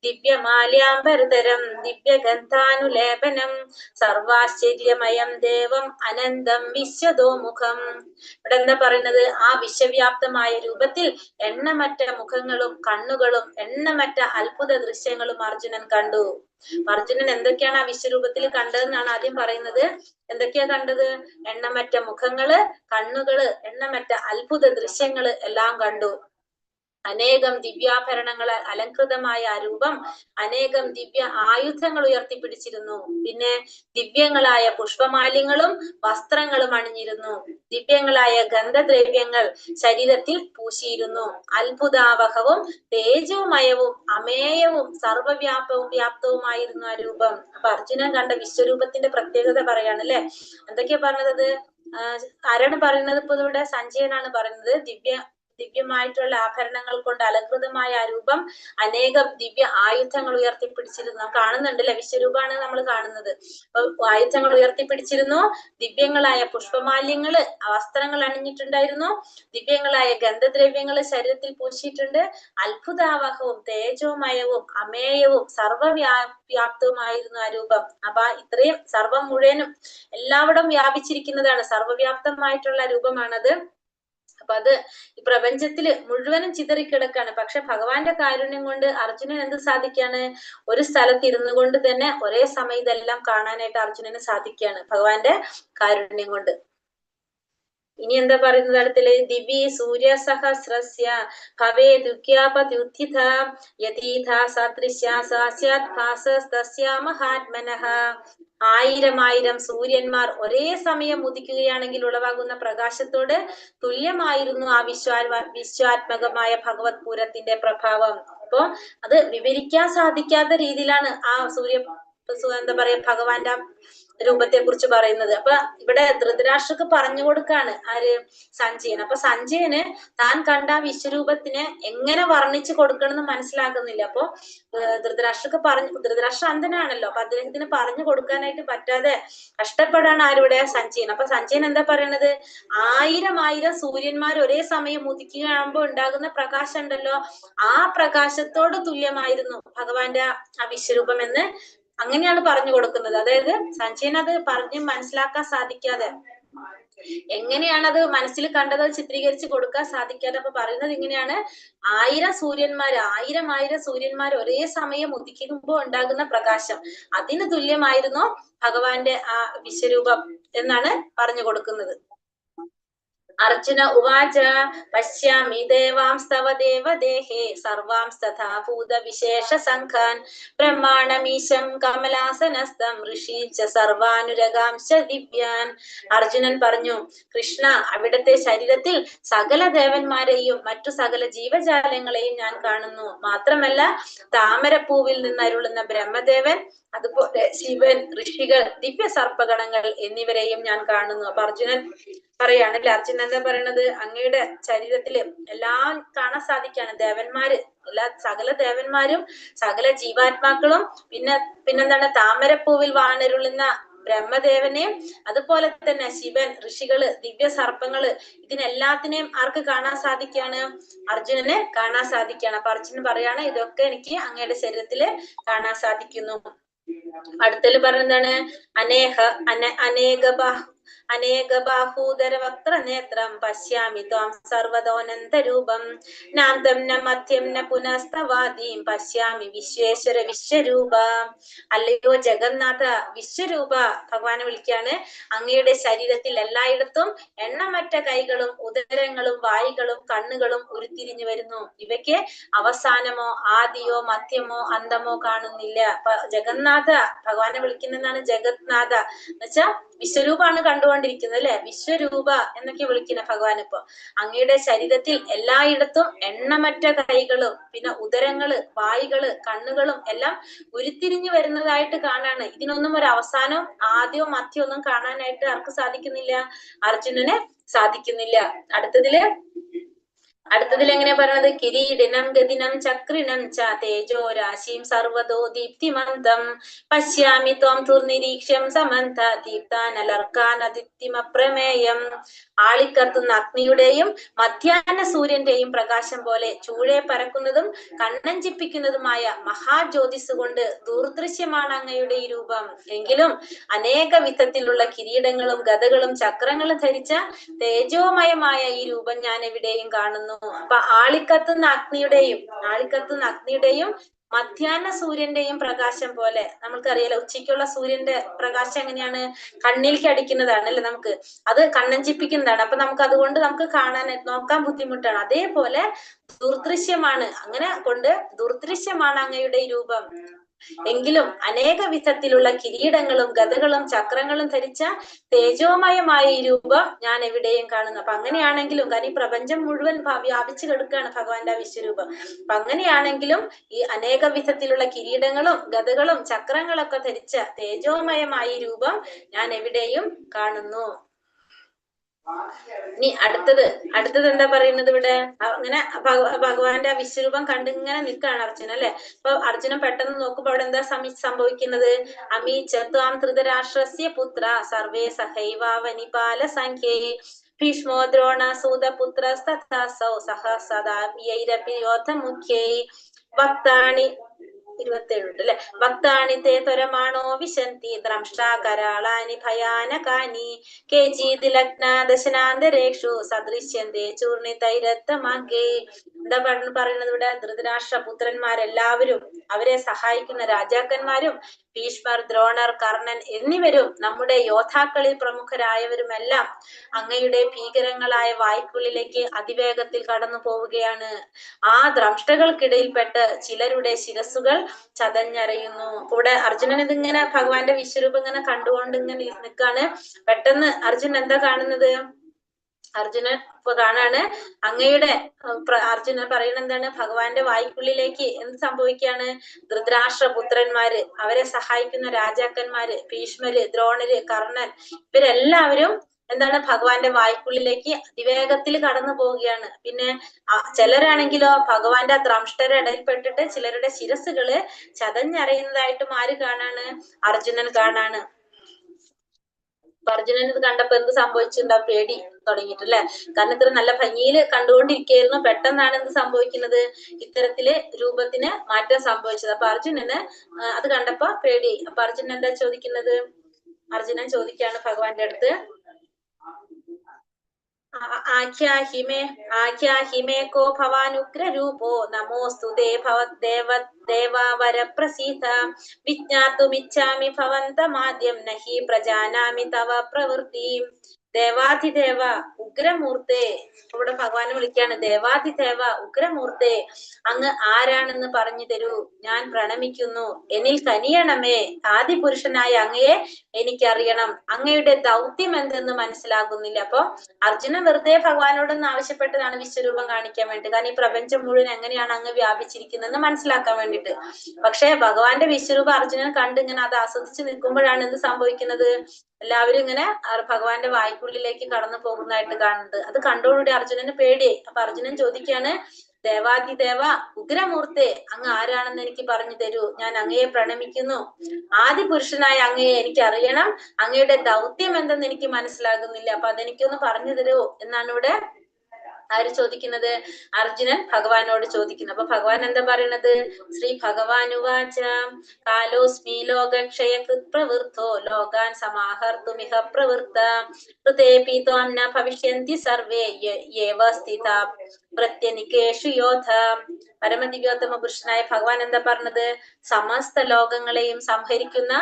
ദിവ്യമാല്യാംബരധരം ദിവ്യഗന്ധാനുലേപനം സർവാശ്ചര്യമയം ദേവം അനന്തം വിശ്വതോമുഖം. ഇവിടെ എന്താ പറയുന്നത്? ആ വിശ്വവ്യാപ്തമായ രൂപത്തിൽ എണ്ണമറ്റ മുഖങ്ങളും കണ്ണുകളും എണ്ണമറ്റ അത്ഭുത ദൃശ്യങ്ങളും അർജുനൻ കണ്ടു. അർജുനൻ എന്തൊക്കെയാണ് ആ വിശ്വരൂപത്തിൽ കണ്ടതെന്നാണ് ആദ്യം പറയുന്നത്. എന്തൊക്കെയാ കണ്ടത്? എണ്ണമറ്റ മുഖങ്ങള്, കണ്ണുകള്, എണ്ണമറ്റ അത്ഭുത ദൃശ്യങ്ങള് എല്ലാം കണ്ടു. അനേകം ദിവ്യാഭരണങ്ങളാൽ അലങ്കൃതമായ ആ രൂപം അനേകം ദിവ്യ ആയുധങ്ങൾ ഉയർത്തിപ്പിടിച്ചിരുന്നു. പിന്നെ ദിവ്യങ്ങളായ പുഷ്പമാല്യങ്ങളും വസ്ത്രങ്ങളും അണിഞ്ഞിരുന്നു. ദിവ്യങ്ങളായ ഗന്ധദ്രവ്യങ്ങൾ ശരീരത്തിൽ പൂശിയിരുന്നു. അത്ഭുതാവഹവും തേജോമയവും അമേയവും വ്യാപ്തവുമായിരുന്നു ആ രൂപം. അപ്പൊ അർജുനൻ കണ്ട വിശ്വരൂപത്തിന്റെ പ്രത്യേകത പറയാണ് അല്ലെ. എന്തൊക്കെയാ പറഞ്ഞത്? ആരാണ് പറയുന്നത്? ഇപ്പൊ ഇവിടെ സഞ്ജയനാണ് പറയുന്നത്. ദിവ്യമായിട്ടുള്ള ആഭരണങ്ങൾ കൊണ്ട് അലങ്കൃതമായ ആ രൂപം അനേകം ദിവ്യ ആയുധങ്ങൾ ഉയർത്തിപ്പിടിച്ചിരുന്നു. കാണുന്നുണ്ടല്ലേ? വിശ്വരൂപമാണ് നമ്മൾ കാണുന്നത്. അപ്പൊ ആയുധങ്ങൾ ഉയർത്തിപ്പിടിച്ചിരുന്നു. ദിവ്യങ്ങളായ പുഷ്പമാല്യങ്ങള്, വസ്ത്രങ്ങൾ അണിഞ്ഞിട്ടുണ്ടായിരുന്നു. ദിവ്യങ്ങളായ ഗന്ധദ്രവ്യങ്ങള് ശരീരത്തിൽ പൂശിയിട്ടുണ്ട്. അത്ഭുതാവഹവും തേജോമയവും അമേയവും സർവ്വവ്യാപ്തവുമായിരുന്നു ആ രൂപം. അപ്പൊ ഇത്രയും സർവം മുഴുവനും എല്ലാവിടും വ്യാപിച്ചിരിക്കുന്നതാണ്, സർവ്വവ്യാപ്തമായിട്ടുള്ള രൂപമാണത്. അപ്പൊ അത് ഈ പ്രപഞ്ചത്തില് മുഴുവനും ചിതറിക്കിടക്കാണ്. പക്ഷെ ഭഗവാന്റെ കാരുണ്യം കൊണ്ട് അർജുനൻ എന്ത് സാധിക്കാണ്? ഒരു സ്ഥലത്ത് ഇരുന്നു കൊണ്ട് തന്നെ ഒരേ സമയം ഇതെല്ലാം കാണാനായിട്ട് അർജുനന് സാധിക്കുകയാണ് ഭഗവാന്റെ കാരുണ്യം കൊണ്ട്. ഇനി എന്താ പറയുന്നത് അടുത്തില്? ദിവി സൂര്യ സഹസ്രസ്യ ഭവേ ദുഃഖ്യാപത്യുത്ഥിത യതീഥ സദൃശ്യ സാസ്യാത് ഭാസസ്തസ്യ മഹാത്മനഃ. ആയിരം സൂര്യന്മാർ ഒരേ സമയം ഉദിക്കുകയാണെങ്കിൽ ഉളവാകുന്ന പ്രകാശത്തോട് തുല്യമായിരുന്നു ആ വിശ്വാത്മകമായ ഭഗവത് പൂരത്തിന്റെ പ്രഭാവം. അപ്പൊ അത് വിവരിക്കാൻ സാധിക്കാത്ത രീതിയിലാണ് ആ എന്താ പറയാ ഭഗവാന്റെ രൂപത്തെ കുറിച്ച് പറയുന്നത്. അപ്പൊ ഇവിടെ ധൃതരാഷ്ട്രക്ക് പറഞ്ഞു കൊടുക്കാണ് ആര്? സഞ്ജയൻ. അപ്പൊ സഞ്ജയന് താൻ കണ്ട വിശ്വരൂപത്തിനെ എങ്ങനെ വർണ്ണിച്ചു കൊടുക്കണം എന്ന് മനസ്സിലാക്കുന്നില്ല. അപ്പൊ ധൃതരാഷ്ട്ര അന്ധനാണല്ലോ. അപ്പൊ അദ്ദേഹത്തിന് പറഞ്ഞു കൊടുക്കാനായിട്ട് പറ്റാതെ കഷ്ടപ്പെടാണ് ആരുടെ? സഞ്ജയൻ. അപ്പൊ സഞ്ജയൻ എന്താ പറയണത്? ആയിരം സൂര്യന്മാർ ഒരേ സമയം ഉദിക്കുകയാകുമ്പോൾ ഉണ്ടാകുന്ന പ്രകാശം ഉണ്ടല്ലോ, ആ പ്രകാശത്തോട് തുല്യമായിരുന്നു ഭഗവാന്റെ ആ വിശ്വരൂപം എന്ന് അങ്ങനെയാണ് പറഞ്ഞു കൊടുക്കുന്നത്. അതായത് സഞ്ജയൻ അത് പറഞ്ഞ് മനസ്സിലാക്കാൻ സാധിക്കാതെ, എങ്ങനെയാണത് മനസ്സിൽ കണ്ടത് ചിത്രീകരിച്ച് കൊടുക്കാൻ സാധിക്കാതെ അപ്പൊ പറയുന്നത് ഇങ്ങനെയാണ്: ആയിരം സൂര്യന്മാർ ഒരേ സമയം ഉദിക്കുമ്പോൾ ഉണ്ടാകുന്ന പ്രകാശം, അതിന് തുല്യമായിരുന്നു ഭഗവാന്റെ ആ വിശ്വരൂപം എന്നാണ് പറഞ്ഞു കൊടുക്കുന്നത്. അർജുന ഉവാച പശ്യാമി ദേവാംസ്തവ ദേവദേഹേ സർവാംസ്തഥാ ഭൂത വിശേഷ സംഘാൻ ബ്രഹ്മാണമീശം കമലാസനസ്ഥം ഋഷീച്ച സർവാനുരഗാംശ ദിവ്യാൻ. അർജുനൻ പറഞ്ഞു, കൃഷ്ണ, അവിടുത്തെ ശരീരത്തിൽ സകല ദേവന്മാരെയും മറ്റു സകല ജീവജാലങ്ങളെയും ഞാൻ കാണുന്നു. മാത്രമല്ല താമരപ്പൂവിൽ നിന്ന് അരുളുന്ന ബ്രഹ്മദേവൻ, അതുപോലെ ശിവൻ, ഋഷികൾ, ദിവ്യ സർപ്പഗണങ്ങൾ എന്നിവരെയും ഞാൻ കാണുന്നു. അപ്പൊ അർജുനൻ പറയാണല്ലേ. അർജുനൻ എന്താ പറയണത്? അങ്ങയുടെ ശരീരത്തില് എല്ലാം കാണാൻ സാധിക്കാണ്. ദേവന്മാര്, സകല ദേവന്മാരും സകല ജീവാത്മാക്കളും പിന്നെന്താണ് താമരപ്പൂവിൽ വാണരുളുന്ന ബ്രഹ്മദേവനെയും അതുപോലെ തന്നെ ശിവൻ, ഋഷികള്, ദിവ്യ സർപ്പങ്ങള്, ഇതിനെല്ലാത്തിനെയും ആർക്ക് കാണാൻ സാധിക്കാണ്? അർജുനന് കാണാൻ സാധിക്കാണ്. അപ്പൊ അർജുനൻ പറയാണ് ഇതൊക്കെ എനിക്ക് അങ്ങയുടെ ശരീരത്തില് കാണാൻ സാധിക്കുന്നു. അടുത്തല് പറഞ്ഞെന്താണ്? അനേക ബാഹൂദര വക്ര നേത്രം പശ്യാമി ത്വാം സർവതോനന്ത രൂപം നാന്തം ന മധ്യം ന പുനസ്തവാദീം പശ്യാമി വിശ്വേശ്വര വിശ്വരൂപ. അല്ലയോ ജഗന്നാഥ വിശ്വരൂപ, ഭഗവാനെ വിളിക്കാണ്. അങ്ങയുടെ ശരീരത്തിൽ എല്ലായിടത്തും എണ്ണമറ്റ കൈകളും ഉദരങ്ങളും വായുകളും കണ്ണുകളും ഉരുത്തിരിഞ്ഞു വരുന്നു. ഇവയ്ക്ക് അവസാനമോ ആദിയോ മധ്യമോ അന്തമോ കാണുന്നില്ല. അപ്പൊ ജഗന്നാഥ, ഭഗവാനെ വിളിക്കുന്നതാണ് ജഗന്നാഥ എന്നുവെച്ചാ വിശ്വരൂപാണ് കണ്ടുകൊണ്ടിരിക്കുന്നത് അല്ലെ. വിശ്വരൂപ എന്നൊക്കെ വിളിക്കുന്ന ഭഗവാൻ. ഇപ്പൊ അങ്ങയുടെ ശരീരത്തിൽ എല്ലായിടത്തും എണ്ണമറ്റ കൈകളും പിന്നെ ഉദരങ്ങള്, വായുകള്, കണ്ണുകളും എല്ലാം ഉരുത്തിരിഞ്ഞു വരുന്നതായിട്ട് കാണാണ്. ഇതിനൊന്നും ഒരു അവസാനവും ആദ്യവും മധ്യവും ഒന്നും കാണാനായിട്ട് ആർക്ക് സാധിക്കുന്നില്ല? അർജുനന് സാധിക്കുന്നില്ല. അടുത്തതിൽ എങ്ങനെ പറയണത്? കിരീടിനം ഗതിനം ചക്രിനം ച തേജോ രാശിം സർവതോ ദീപ്തിമന്തം പശ്യാമി ത്വം തുർനിരീക്ഷ്യം സമന്ത ദീപ്താനലർക്കാനദിത്യമപ്രമേയം. ആളിക്കത്തുന്ന അഗ്നിയുടെയും മധ്യാഹ്ന സൂര്യന്റെയും പ്രകാശം പോലെ ചൂഴെ പരക്കുന്നതും കണ്ണഞ്ചിപ്പിക്കുന്നതുമായ മഹാജ്യോതിസ് കൊണ്ട് ദൂർദൃശ്യമാണ് അങ്ങയുടെ ഈ രൂപം. എങ്കിലും അനേക വിധത്തിലുള്ള കിരീടങ്ങളും ഗദകളും ചക്രങ്ങളും ധരിച്ച തേജോമയമായ ഈ രൂപം ഞാൻ എവിടെയും കാണുന്നു. അപ്പൊ ആളിക്കത്തുന്ന അഗ്നിയുടെയും മധ്യാഹ്ന സൂര്യന്റെയും പ്രകാശം പോലെ, നമുക്കറിയാലോ ഉച്ചയ്ക്കുള്ള സൂര്യന്റെ പ്രകാശം എങ്ങനെയാണ്? കണ്ണിലേക്ക് അടിക്കുന്നതാണ് അല്ലെ, നമുക്ക് അത് കണ്ണഞ്ചിപ്പിക്കുന്നതാണ്. അപ്പൊ നമുക്ക് അതുകൊണ്ട് നമുക്ക് നോക്കാൻ ബുദ്ധിമുട്ടാണ്. അതേപോലെ ദുർദൃശ്യമാണ്, അങ്ങനെ കൊണ്ട് ദുർദൃശ്യമാണ് അങ്ങയുടെ ഈ രൂപം. എങ്കിലും അനേക വിധത്തിലുള്ള കിരീടങ്ങളും ഗദകളും ചക്രങ്ങളും ധരിച്ച തേജോമയമായ ഈ രൂപം ഞാൻ എവിടെയും കാണുന്നു. അപ്പൊ അങ്ങനെയാണെങ്കിലും, കാരണം ഈ പ്രപഞ്ചം മുഴുവൻ വ്യാപിച്ചു കിടക്കുകയാണ് ഭഗവാന്റെ വിശ്വരൂപം. അപ്പൊ അങ്ങനെയാണെങ്കിലും ഈ അനേക വിധത്തിലുള്ള കിരീടങ്ങളും ഗദകളും ചക്രങ്ങളൊക്കെ ധരിച്ച തേജോമയമായ ഈ രൂപം ഞാൻ എവിടെയും കാണുന്നു. ഇനി അടുത്തത് എന്താ പറയുന്നത് ഇവിടെ? അങ്ങനെ ഭഗവാന്റെ ആ വിശ്വരൂപം കണ്ടിങ്ങനെ നിൽക്കുകയാണ് അർജുനൻ അല്ലെ. അപ്പൊ അർജുനൻ പെട്ടെന്ന് നോക്കുമ്പോ അവിടെ എന്താ സംഭവിക്കുന്നത്? അമീചത്വാം ധൃതരാഷ്ട്രസ്യ പുത്ര സർവേ സഹൈവാവനിപാല സംഖ്യൈ ഭീഷ്മോ ദ്രോണ സൂതപുത്രസ്തഥാസൗ സഹ സദാ വ്യൈരപി യോധമുഖ്യൈ വക്താണി 27 അല്ലെ. ഭക്താണി തേ ത്വരമാണോ വിശന്തി ദ്രംഷ്ടാകരാളാനി ഭയാനകാനി കേചിത് ലഗ്നാദശനാന്തരേഷു സദൃശ്യന്തേ ചൂർണിതൈരത്തമാങ്കേ. എന്താ പറയുന്നത് ഇവിടെ? ധൃതരാഷ്ട്ര പുത്രന്മാരെല്ലാവരും, അവരെ സഹായിക്കുന്ന രാജാക്കന്മാരും ഭീഷ്മർ, ദ്രോണർ, കർണൻ എന്നിവരും നമ്മുടെ യോദ്ധാക്കളിൽ പ്രമുഖരായവരുമെല്ലാം അങ്ങയുടെ ഭീകരങ്ങളായ വായ്ക്കുള്ളിലേക്ക് അതിവേഗത്തിൽ കടന്നു പോവുകയാണ്. ആ ദ്രംഷ്ടകൾക്കിടയിൽപ്പെട്ട് ചിലരുടെ ശിരസുകൾ ചതഞ്ഞരയുന്നു. ഇവിടെ അർജുനൻ ഇതിങ്ങനെ ഭഗവാന്റെ വിശ്വരൂപം ഇങ്ങനെ കണ്ടുകൊണ്ട് ഇങ്ങനെ നിൽക്കാണ്. പെട്ടെന്ന് അർജുനൻ എന്താ കാണുന്നത്? അർജുനൻ ഇപ്പൊ കാണാണ് അങ്ങയുടെ അർജുനൻ പറയുന്നത് എന്താണ്? ഭഗവാന്റെ വായ്ക്കുള്ളിലേക്ക് എന്ത് സംഭവിക്കാണ്? ധൃതരാഷ്ട്ര പുത്രന്മാര്, അവരെ സഹായിക്കുന്ന രാജാക്കന്മാര്, ഭീഷ്മര്, ദ്രോണര്, കർണൻ, ഇവരെല്ലാവരും എന്താണ്? ഭഗവാന്റെ വായ്ക്കുള്ളിലേക്ക് അതിവേഗത്തിൽ കടന്നു പോവുകയാണ്. പിന്നെ ചിലരാണെങ്കിലോ ഭഗവാന്റെ ദ്രംഷ്ടരുടെ ഇടയിൽപ്പെട്ടിട്ട് ചിലരുടെ ശിരസുകള് ചതഞ്ഞറിയുന്നതായിട്ടും ആര് കാണാണ്? അർജുനൻ കാണാണ്. അർജുനൻ ഇത് കണ്ടപ്പോ എന്ത് സംഭവിച്ചിട്ടുണ്ടാവും? പേടി തുടങ്ങിയിട്ടല്ലേ. കാരണം ഇത്ര നല്ല ഭംഗിയിൽ കണ്ടുകൊണ്ടിരിക്കുകയായിരുന്നു, പെട്ടെന്നാണ് എന്ത് സംഭവിക്കുന്നത്? ഇത്തരത്തില് രൂപത്തിന് മാറ്റം സംഭവിച്ചത്. അപ്പൊ അർജുനന് അത് കണ്ടപ്പോ പേടി. അപ്പൊ അർജുനൻ എന്താ ചോദിക്കുന്നത്? അർജുനൻ ചോദിക്കാണ് ഭഗവാന്റെ അടുത്ത്, ആഖ്യാഹിമേ കോ ഭവാനുഗ്രരൂപോ നമോസ്തു ദേവാവര പ്രസീത വിജ്ഞാതുമിച്ഛാമി ഭവന്തമാദ്യം നഹി പ്രജാനാമി തവ പ്രവൃത്തി. ദേവാധിദേവ ഉഗ്രമൂർത്തേ, ഇവിടെ ഭഗവാനെ വിളിക്കാണ്. ദേവാധിദേവ ഉഗ്രമൂർത്തേ, അങ്ങ് ആരാണെന്ന് പറഞ്ഞു തരൂ, ഞാൻ പ്രണമിക്കുന്നു. എന്നിൽ കനിയണമേ, ആദിപുരുഷനായ അങ്ങയെ എനിക്കറിയണം. അങ്ങയുടെ ദൗത്യം എന്തെന്ന് മനസ്സിലാകുന്നില്ല. അപ്പൊ അർജുനൻ വെറുതെ ഭഗവാനോടൊന്ന് ആവശ്യപ്പെട്ടതാണ് വിശ്വരൂപം കാണിക്കാൻ വേണ്ടി. കാരണം ഈ പ്രപഞ്ചം മുഴുവൻ എങ്ങനെയാണ് അങ്ങ് വ്യാപിച്ചിരിക്കുന്നതെന്ന് മനസ്സിലാക്കാൻ വേണ്ടിട്ട്. പക്ഷെ ഭഗവാന്റെ വിശ്വരൂപം അർജുനൻ കണ്ട് ഇങ്ങനെ അത് ആസ്വദിച്ച് നിൽക്കുമ്പോഴാണ് എന്ത് സംഭവിക്കുന്നത്? എല്ലാവരും ഇങ്ങനെ ഭഗവാന്റെ വായ്ക്കുള്ളിലേക്ക് കടന്നു പോകുന്നതായിട്ട് കാണുന്നുണ്ട്. അത് കണ്ടോടുകൂടി അർജുനന് പേടിയായി. അപ്പൊ അർജുനൻ ചോദിക്കാണ്, ദേവാദിദേവ ഉഗ്രമൂർത്തെ, അങ്ങ് ആരാണെന്ന് എനിക്ക് പറഞ്ഞു തരൂ, ഞാൻ അങ്ങയെ പ്രണമിക്കുന്നു. ആദിപുരുഷനായ അങ്ങയെ എനിക്ക് അറിയണം, അങ്ങയുടെ ദൗത്യം എന്തെന്ന് എനിക്ക് മനസ്സിലാകുന്നില്ല, അപ്പൊ അതെനിക്കൊന്ന് പറഞ്ഞു തരൂ എന്നാണ് ഇവിടെ ആര് ചോദിക്കുന്നത്? അർജുനൻ ഭഗവാനോട് ചോദിക്കുന്നു. അപ്പൊ ഭഗവാൻ എന്താ പറയണത്? ശ്രീ ഭഗവാനുവാച കാലോസ്മി ലോകക്ഷയകൃത് പ്രവൃത്തോ ലോകാൻ സമാഹർത്തുമിഹ പ്രവൃത്ത ഋതേപി ത്വാം ന ഭവിഷ്യന്തി സർവേ യേവ സ്ഥിതാ പ്രത്യനികേഷു യോധ. പരമദിവ്യോത്തമ പുരുഷനായ ഭഗവാൻ എന്താ പറഞ്ഞത്? സമസ്ത ലോകങ്ങളെയും സംഹരിക്കുന്ന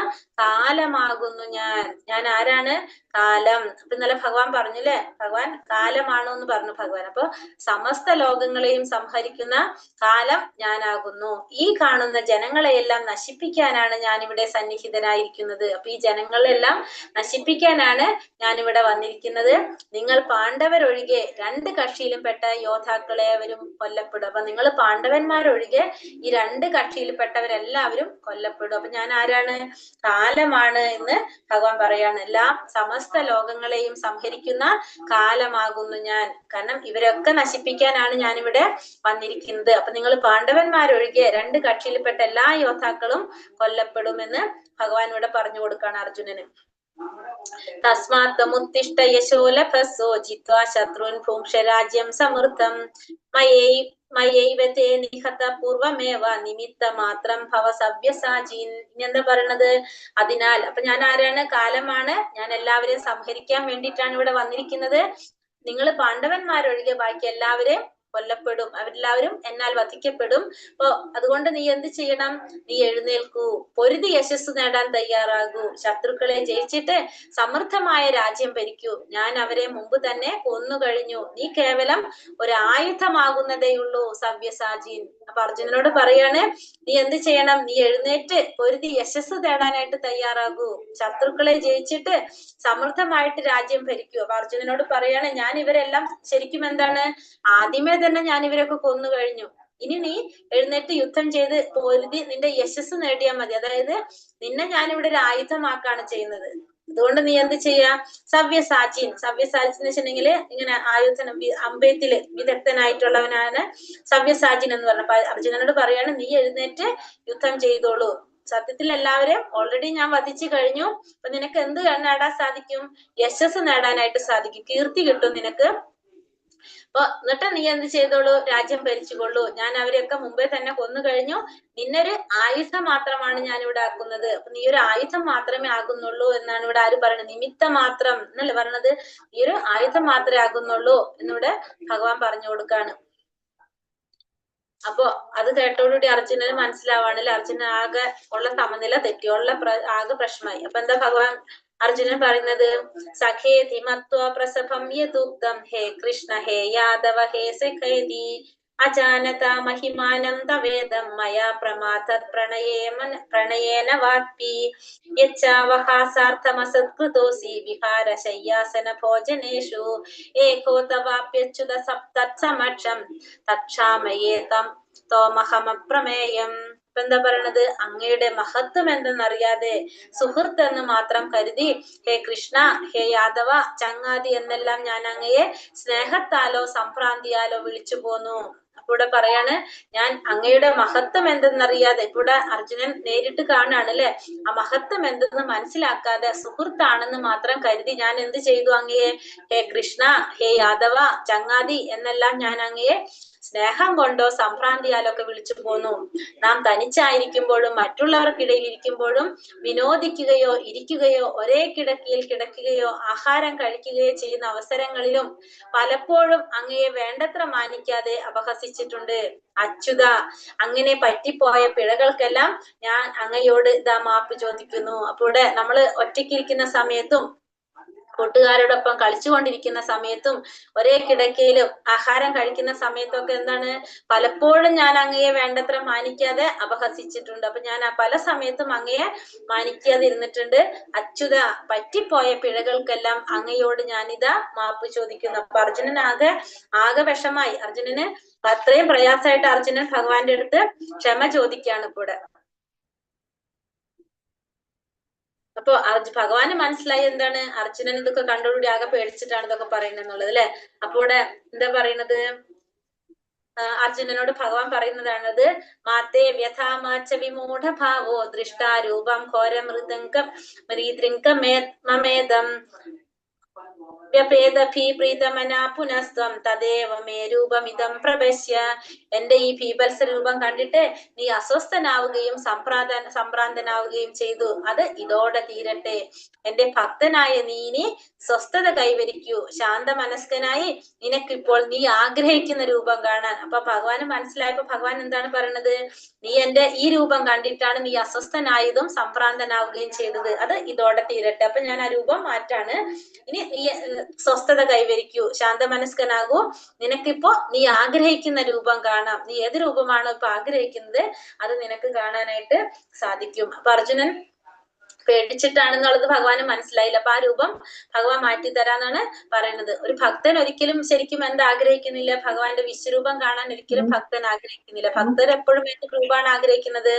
കാലമാകുന്നു ഞാൻ. ഞാൻ ആരാണ്? കാലം. അപ്പൊ ഇന്നലെ ഭഗവാൻ പറഞ്ഞില്ലേ, ഭഗവാൻ കാലമാണോ എന്ന് പറഞ്ഞു ഭഗവാൻ. അപ്പൊ സമസ്ത ലോകങ്ങളെയും സംഹരിക്കുന്ന കാലം ഞാനാകുന്നു. ഈ കാണുന്ന ജനങ്ങളെയെല്ലാം നശിപ്പിക്കാനാണ് ഞാൻ ഇവിടെ സന്നിഹിതനായിരിക്കുന്നത്. അപ്പൊ ഈ ജനങ്ങളെല്ലാം നശിപ്പിക്കാനാണ് ഞാൻ ഇവിടെ വന്നിരിക്കുന്നത്. നിങ്ങൾ പാണ്ഡവരൊഴികെ രണ്ട് കക്ഷിയിലും പെട്ട യോദ്ധാക്കളെ അവരും കൊല്ലപ്പെടും. അപ്പൊ നിങ്ങൾ പാണ്ഡവന്മാരൊഴികെ ഈ രണ്ട് കക്ഷിയിൽപ്പെട്ടവരെല്ലാവരും കൊല്ലപ്പെടും. അപ്പൊ ഞാൻ ആരാണ്? കാലമാണ് എന്ന് ഭഗവാൻ പറയാണ്. എല്ലാം സമസ്ത ലോകങ്ങളെയും സംഹരിക്കുന്ന കാലമാകുന്നു ഞാൻ. കാരണം ഇവരൊക്കെ നശിപ്പിക്കാനാണ് ഞാൻ ഇവിടെ വന്നിരിക്കുന്നത്. അപ്പൊ നിങ്ങൾ പാണ്ഡവന്മാരൊഴികെ രണ്ട് കക്ഷിയിൽപ്പെട്ട എല്ലാ യോദ്ധാക്കളും കൊല്ലപ്പെടുമെന്ന് ഭഗവാൻ ഇവിടെ പറഞ്ഞു കൊടുക്കാണ് അർജുനന്. തസ്മാത്തമുത്തിഷ്ഠ യശോലഭസോ ജിത്വാ ശത്രുൻ ഭൂംക്ഷ രാജ്യം സമൃദ്ധം മയൈവ തേ നിഹത പൂർവമേവ നിമിത്ത മാത്രം ഭവ സവ്യസാചീൻ. ഇനി എന്താ പറയണത്? അതിനാൽ അപ്പൊ ഞാൻ ആരാണ്? കാലമാണ്. ഞാൻ എല്ലാവരെയും സംഹരിക്കാൻ വേണ്ടിയിട്ടാണ് ഇവിടെ വന്നിരിക്കുന്നത്. നിങ്ങൾ പാണ്ഡവന്മാരൊഴികെ ബാക്കി എല്ലാവരെയും കൊല്ലപ്പെടും, അവരെല്ലാവരും എന്നാൽ വധിക്കപ്പെടും. അപ്പൊ അതുകൊണ്ട് നീ എന്ത് ചെയ്യണം? നീ എഴുന്നേൽക്കൂ, പൊരുതി യശസ് നേടാൻ തയ്യാറാകൂ, ശത്രുക്കളെ ജയിച്ചിട്ട് സമൃദ്ധമായ രാജ്യം ഭരിക്കൂ. ഞാൻ അവരെ മുമ്പ് തന്നെ കൊന്നു കഴിഞ്ഞു, നീ കേവലം ഒരു ആയുധമാകുന്നതേയുള്ളൂ സവ്യസാചീൻ. അപ്പൊ അർജുനനോട് പറയാണ്, നീ എന്ത് ചെയ്യണം? നീ എഴുന്നേറ്റ് പൊരുതി യശസ് നേടാനായിട്ട് തയ്യാറാകൂ, ശത്രുക്കളെ ജയിച്ചിട്ട് സമൃദ്ധമായിട്ട് രാജ്യം ഭരിക്കൂ. അപ്പൊ അർജുനനോട് പറയാണ്, ഞാൻ ഇവരെല്ലാം ശരിക്കും എന്താണ്, ആദ്യമേ തന്നെ ഞാൻ ഇവരൊക്കെ കൊന്നു കഴിഞ്ഞു. ഇനി നീ എഴുന്നേറ്റ് യുദ്ധം ചെയ്ത് പൊരുതി നിന്റെ യശസ് നേടിയാൽ മതി. അതായത് നിന്നെ ഞാൻ ഇവിടെ ഒരു ആയുധമാക്കാണ് ചെയ്യുന്നത്. അതുകൊണ്ട് നീ എന്ത് ചെയ്യാ? സവ്യസാചീൻ. സവ്യസാചീൻ എന്ന് വെച്ചിട്ടുണ്ടെങ്കിൽ ഇങ്ങനെ ആയുധനം അമ്പയത്തില് വിദഗ്ധനായിട്ടുള്ളവനാണ് സവ്യസാചീൻ എന്ന് പറഞ്ഞ. അർജുനനോട് പറയാണ്, നീ എഴുന്നേറ്റ് യുദ്ധം ചെയ്തോളൂ. സത്യത്തിൽ എല്ലാവരെയും ഓൾറെഡി ഞാൻ വധിച്ചു കഴിഞ്ഞു. അപ്പൊ നിനക്ക് എന്ത് നേടാൻ സാധിക്കും? യശസ് നേടാനായിട്ട് സാധിക്കും, കീർത്തി കിട്ടും നിനക്ക്. അപ്പൊ എന്നിട്ട് നീ എന്ത് ചെയ്തോളൂ? രാജ്യം ഭരിച്ചുകൊള്ളൂ. ഞാൻ അവരെയൊക്കെ മുമ്പേ തന്നെ കൊന്നു കഴിഞ്ഞു. നിന്നൊരു ആയുധം മാത്രമാണ് ഞാൻ ഇവിടെ ആക്കുന്നത്. അപ്പൊ നീ ഒരു ആയുധം മാത്രമേ ആകുന്നുള്ളൂ എന്നാണ് ഇവിടെ ആര് പറയുന്നത്? നിമിത്തം മാത്രം എന്നല്ലേ പറയണത്? നീ ഒരു ആയുധം മാത്രമേ ആകുന്നുള്ളൂ എന്നിവിടെ ഭഗവാൻ പറഞ്ഞു കൊടുക്കാണ്. അപ്പൊ അത് കേട്ടോടുകൂടി അർജുനന് മനസ്സിലാവാണല്ലോ, അർജുനൻ ആകെ ഉള്ള സമനില തെറ്റി, ആകെ പ്രശ്നമായി. അപ്പൊ എന്താ ഭഗവാൻ അർജുനൻ പറയുന്നത്? സഖേതി മത്വാ പ്രസഭം യദുക്തം ഹേ കൃഷ്ണ ഹേ യാദവ ഹേ സഖേതി അജാനത മഹിമാനം തവേദം മയാ പ്രമാദത് പ്രണയേന വാത്പി യച്ചാവഹാസാർത്ഥമസത്കൃതോസി വിഹാര ശയ്യാസന ഭോജനേഷു ഏകോ തവാപ്യച്യുത തത്സമക്ഷം തക്ഷാമയേ തം തോമഹമപ്രമേയം. ഇപ്പൊ എന്താ പറയണത്? അങ്ങയുടെ മഹത്വം എന്തെന്നറിയാതെ സുഹൃത്ത് എന്ന് മാത്രം കരുതി ഹേ കൃഷ്ണ, ഹേ യാദവ, ചങ്ങാതി എന്നെല്ലാം ഞാൻ അങ്ങയെ സ്നേഹത്താലോ സംഭ്രാന്തിയാലോ വിളിച്ചു പോന്നു. അപ്പൊ ഇവിടെ പറയാണ്, ഞാൻ അങ്ങയുടെ മഹത്വം എന്തെന്നറിയാതെ, ഇവിടെ അർജുനൻ നേരിട്ട് കാണാണ് അല്ലെ, ആ മഹത്വം എന്തെന്ന് മനസ്സിലാക്കാതെ സുഹൃത്താണെന്ന് മാത്രം കരുതി ഞാൻ എന്ത് ചെയ്തു? അങ്ങയെ ഹേ കൃഷ്ണ, ഹേ യാദവ, ചങ്ങാതി എന്നെല്ലാം ഞാൻ അങ്ങയെ സ്നേഹം കൊണ്ടോ സംഭ്രാന്തിയാലോ ഒക്കെ വിളിച്ചു പോന്നു. നാം തനിച്ചായിരിക്കുമ്പോഴും മറ്റുള്ളവർക്കിടയിൽ ഇരിക്കുമ്പോഴും വിനോദിക്കുകയോ ഇരിക്കുകയോ ഒരേ കിടക്കയിൽ കിടക്കുകയോ ആഹാരം കഴിക്കുകയോ ചെയ്യുന്ന അവസരങ്ങളിലും പലപ്പോഴും അങ്ങയെ വേണ്ടത്ര മാനിക്കാതെ അപഹസിച്ചിട്ടുണ്ട്. അച്യുത, അങ്ങനെ പറ്റിപ്പോയ പിഴകൾക്കെല്ലാം ഞാൻ അങ്ങയോട് ഇതാ മാപ്പ് ചോദിക്കുന്നു. അപ്പൊ ഇവിടെ നമ്മള് ഒറ്റയ്ക്കിരിക്കുന്ന സമയത്തും കൂട്ടുകാരോടൊപ്പം കളിച്ചുകൊണ്ടിരിക്കുന്ന സമയത്തും ഒരേ കിടക്കയിലും ആഹാരം കഴിക്കുന്ന സമയത്തൊക്കെ എന്താണ്, പലപ്പോഴും ഞാൻ അങ്ങയെ വേണ്ടത്ര മാനിക്കാതെ അപഹസിച്ചിട്ടുണ്ട്. അപ്പൊ ഞാൻ പല സമയത്തും അങ്ങയെ മാനിക്കാതെ ഇരുന്നിട്ടുണ്ട്. അച്യുത, പറ്റിപ്പോയ പിഴകൾക്കെല്ലാം അങ്ങയോട് ഞാനിതാ മാപ്പ് ചോദിക്കുന്നു. അപ്പൊ അർജുനൻ ആകെ വിഷമായി. അർജുനന് അത്രയും പ്രയാസമായിട്ട് അർജുനൻ ഭഗവാന്റെ അടുത്ത് ക്ഷമ ചോദിക്കുകയാണ്. ഇവിടെ അപ്പൊ ഭഗവാന് മനസ്സിലായി എന്താണ് അർജുനൻ ഇതൊക്കെ കണ്ടോടുകൂടി ആകെ പേടിച്ചിട്ടാണ് ഇതൊക്കെ പറയുന്നത് എന്നുള്ളത് അല്ലെ. അപ്പൊ ഇവിടെ എന്താ പറയുന്നത്, അർജുനനോട് ഭഗവാൻ പറയുന്നതാണത്, മാത്തേ വ്യഥാമാച്ച വിമൂഢ ഭാവോ ദൃഷ്ടാരൂപം ഘോരമൃദംഗം മമേദം പ്രീതമനാ പുനസ്ത്വം തദേവ മേ രൂപമിതം പ്രപശ്യ. എന്റെ ഈ ഭീപത്സ രൂപം കണ്ടിട്ട് നീ അസ്വസ്ഥനാവുകയും സംഭ്രാന്തനാവുകയും ചെയ്തു. അത് ഇതോടെ തീരട്ടെ. എന്റെ ഭക്തനായ നീ ഇനി സ്വസ്ഥത കൈവരിക്കൂ. ശാന്ത മനസ്കനായി നിനക്കിപ്പോൾ നീ ആഗ്രഹിക്കുന്ന രൂപം കാണാൻ. അപ്പൊ ഭഗവാന് മനസ്സിലായപ്പോ ഭഗവാൻ എന്താണ് പറയണത്, നീ എന്റെ ഈ രൂപം കണ്ടിട്ടാണ് നീ അസ്വസ്ഥനായതും സംഭ്രാന്തനാവുകയും ചെയ്തത്. അത് ഇതോടെ തീരട്ടെ. അപ്പൊ ഞാൻ ആ രൂപം മാറ്റാണ്. ഇനി നീ സ്വസ്ഥത കൈവരിക്കൂ, ശാന്ത മനസ്കനാകൂ. നിനക്കിപ്പോ നീ ആഗ്രഹിക്കുന്ന രൂപം കാണാം. നീ ഏത് രൂപമാണോ ഇപ്പൊ ആഗ്രഹിക്കുന്നത് അത് നിനക്ക് കാണാനായിട്ട് സാധിക്കും. അപ്പൊ അർജുനൻ പേടിച്ചിട്ടാണെന്നുള്ളത് ഭഗവാന് മനസ്സിലായില്ല. അപ്പൊ ആ രൂപം ഭഗവാൻ മാറ്റി തരാന്നാണ് പറയുന്നത്. ഒരു ഭക്തൻ ഒരിക്കലും ശരിക്കും എന്താ ആഗ്രഹിക്കുന്നില്ല, ഭഗവാന്റെ വിശ്വരൂപം കാണാൻ ഒരിക്കലും ഭക്തൻ ആഗ്രഹിക്കുന്നില്ല. ഭക്തർ എപ്പോഴും എന്ത് രൂപമാണ് ആഗ്രഹിക്കുന്നത്,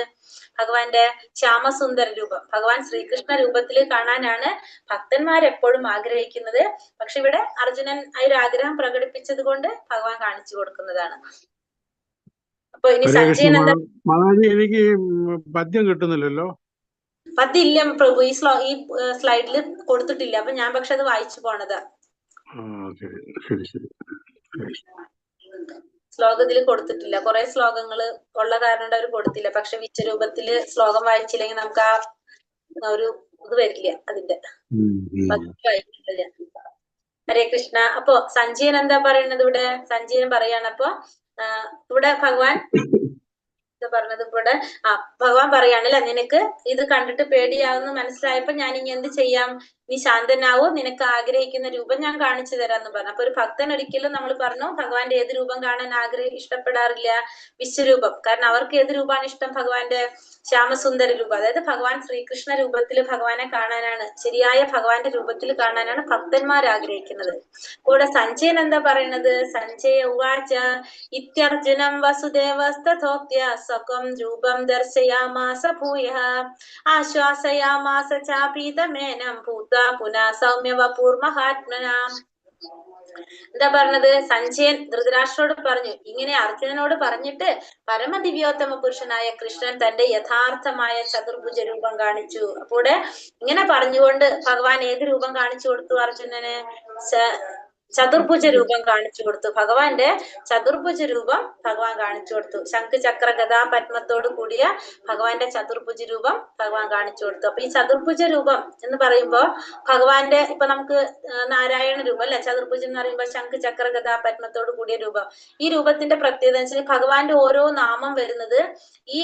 ഭഗവാന്റെ ശ്യാമസുന്ദര രൂപം, ഭഗവാൻ ശ്രീകൃഷ്ണ രൂപത്തിൽ കാണാനാണ് ഭക്തന്മാരെപ്പോഴും ആഗ്രഹിക്കുന്നത്. പക്ഷെ ഇവിടെ അർജുനൻ ആ ഒരു ആഗ്രഹം പ്രകടിപ്പിച്ചത് കൊണ്ട് ഭഗവാൻ കാണിച്ചു കൊടുക്കുന്നതാണ്. അപ്പൊ ഇനി സഞ്ജയൻ എന്താ, എനിക്ക് പദ്യം കിട്ടുന്നില്ലല്ലോ. പദ്യം ഇല്ല പ്രഭു, ഈ സ്ലൈഡിൽ കൊടുത്തിട്ടില്ല. അപ്പൊ ഞാൻ പക്ഷെ അത് വായിച്ചു പോണതാ. ശ്ലോകത്തിൽ കൊടുത്തിട്ടില്ല, കുറെ ശ്ലോകങ്ങള് ഉള്ള കാരണം അവർ കൊടുത്തില്ല. പക്ഷെ വിശ്വരൂപത്തില് ശ്ലോകം വായിച്ചില്ലെങ്കിൽ നമുക്ക് ആ ഒരു ഇത് വരില്ല അതിന്റെ. ഹരേ കൃഷ്ണ. അപ്പൊ സഞ്ജയൻ എന്താ പറയുന്നത് ഇവിടെ, സഞ്ജയൻ പറയാണ്. അപ്പൊ ഇവിടെ ഭഗവാൻ പറഞ്ഞത് ഇവിടെ ഭഗവാൻ പറയാണല്ലേ, നിനക്ക് ഇത് കണ്ടിട്ട് പേടിയാവുന്ന മനസ്സിലായപ്പോ ഞാൻ ഇനി എന്ത് ചെയ്യാം, നീ ശാന്തനാവോ, നിനക്ക് ആഗ്രഹിക്കുന്ന രൂപം ഞാൻ കാണിച്ചു തരാന്ന് പറഞ്ഞു. അപ്പൊ ഒരു ഭക്തൻ ഒരിക്കലും നമ്മൾ പറഞ്ഞു ഭഗവാന്റെ ഏത് രൂപം കാണാൻ ഇഷ്ടപ്പെടാറില്ല, വിശ്വരൂപം. കാരണം അവർക്ക് ഏത് രൂപമാണ് ഇഷ്ടം, ഭഗവാന്റെ ശ്യാമസുന്ദര രൂപം. അതായത് ഭഗവാൻ ശ്രീകൃഷ്ണ രൂപത്തിൽ ഭഗവാനെ കാണാനാണ്, ശരിയായ ഭഗവാന്റെ രൂപത്തിൽ കാണാനാണ് ഭക്തന്മാർ ആഗ്രഹിക്കുന്നത്. കൂടെ സഞ്ജയൻ എന്താ പറയുന്നത്, സഞ്ജയ ഉവാച ഇത്യർജുനം വസുദേവസ്തഥോക്ത്യ സ്വകം രൂപം ദർശയാമാസ ഭൂയഃ ആശ്വാസയാമാസ ചാപീതമേനം ഭൂത്വാ പുനഃ സൗമ്യവപൂർമഹാത്മനാം. എന്താ പറഞ്ഞത്, സഞ്ജയൻ ധൃതരാഷ്ട്രോട് പറഞ്ഞു, ഇങ്ങനെ അർജുനനോട് പറഞ്ഞിട്ട് പരമദിവ്യോത്തമ പുരുഷനായ കൃഷ്ണൻ തന്റെ യഥാർത്ഥമായ ചതുർഭുജ രൂപം കാണിച്ചു. അപ്പോൾ ഇങ്ങനെ പറഞ്ഞുകൊണ്ട് ഭഗവാൻ ഏത് രൂപം കാണിച്ചു കൊടുത്തു, അർജുനന് ചതുർഭുജ രൂപം കാണിച്ചു കൊടുത്തു. ഭഗവാന്റെ ചതുർഭുജ രൂപം ഭഗവാൻ കാണിച്ചു കൊടുത്തു. ശംഖ് ചക്ര ഗദാ പത്മത്തോട് കൂടിയ ഭഗവാന്റെ ചതുർഭുജ രൂപം ഭഗവാൻ കാണിച്ചു കൊടുത്തു. അപ്പൊ ഈ ചതുർഭുജ രൂപം എന്ന് പറയുമ്പോ ഭഗവാന്റെ ഇപ്പൊ നമുക്ക് നാരായണ രൂപം അല്ലെ, ചതുർഭുജം എന്ന് പറയുമ്പോൾ ശംഖ് ചക്ര ഗദാ പത്മത്തോട് കൂടിയ രൂപം. ഈ രൂപത്തിന്റെ പ്രത്യേകത വെച്ചാൽ ഭഗവാന്റെ ഓരോ നാമം വരുന്നത് ഈ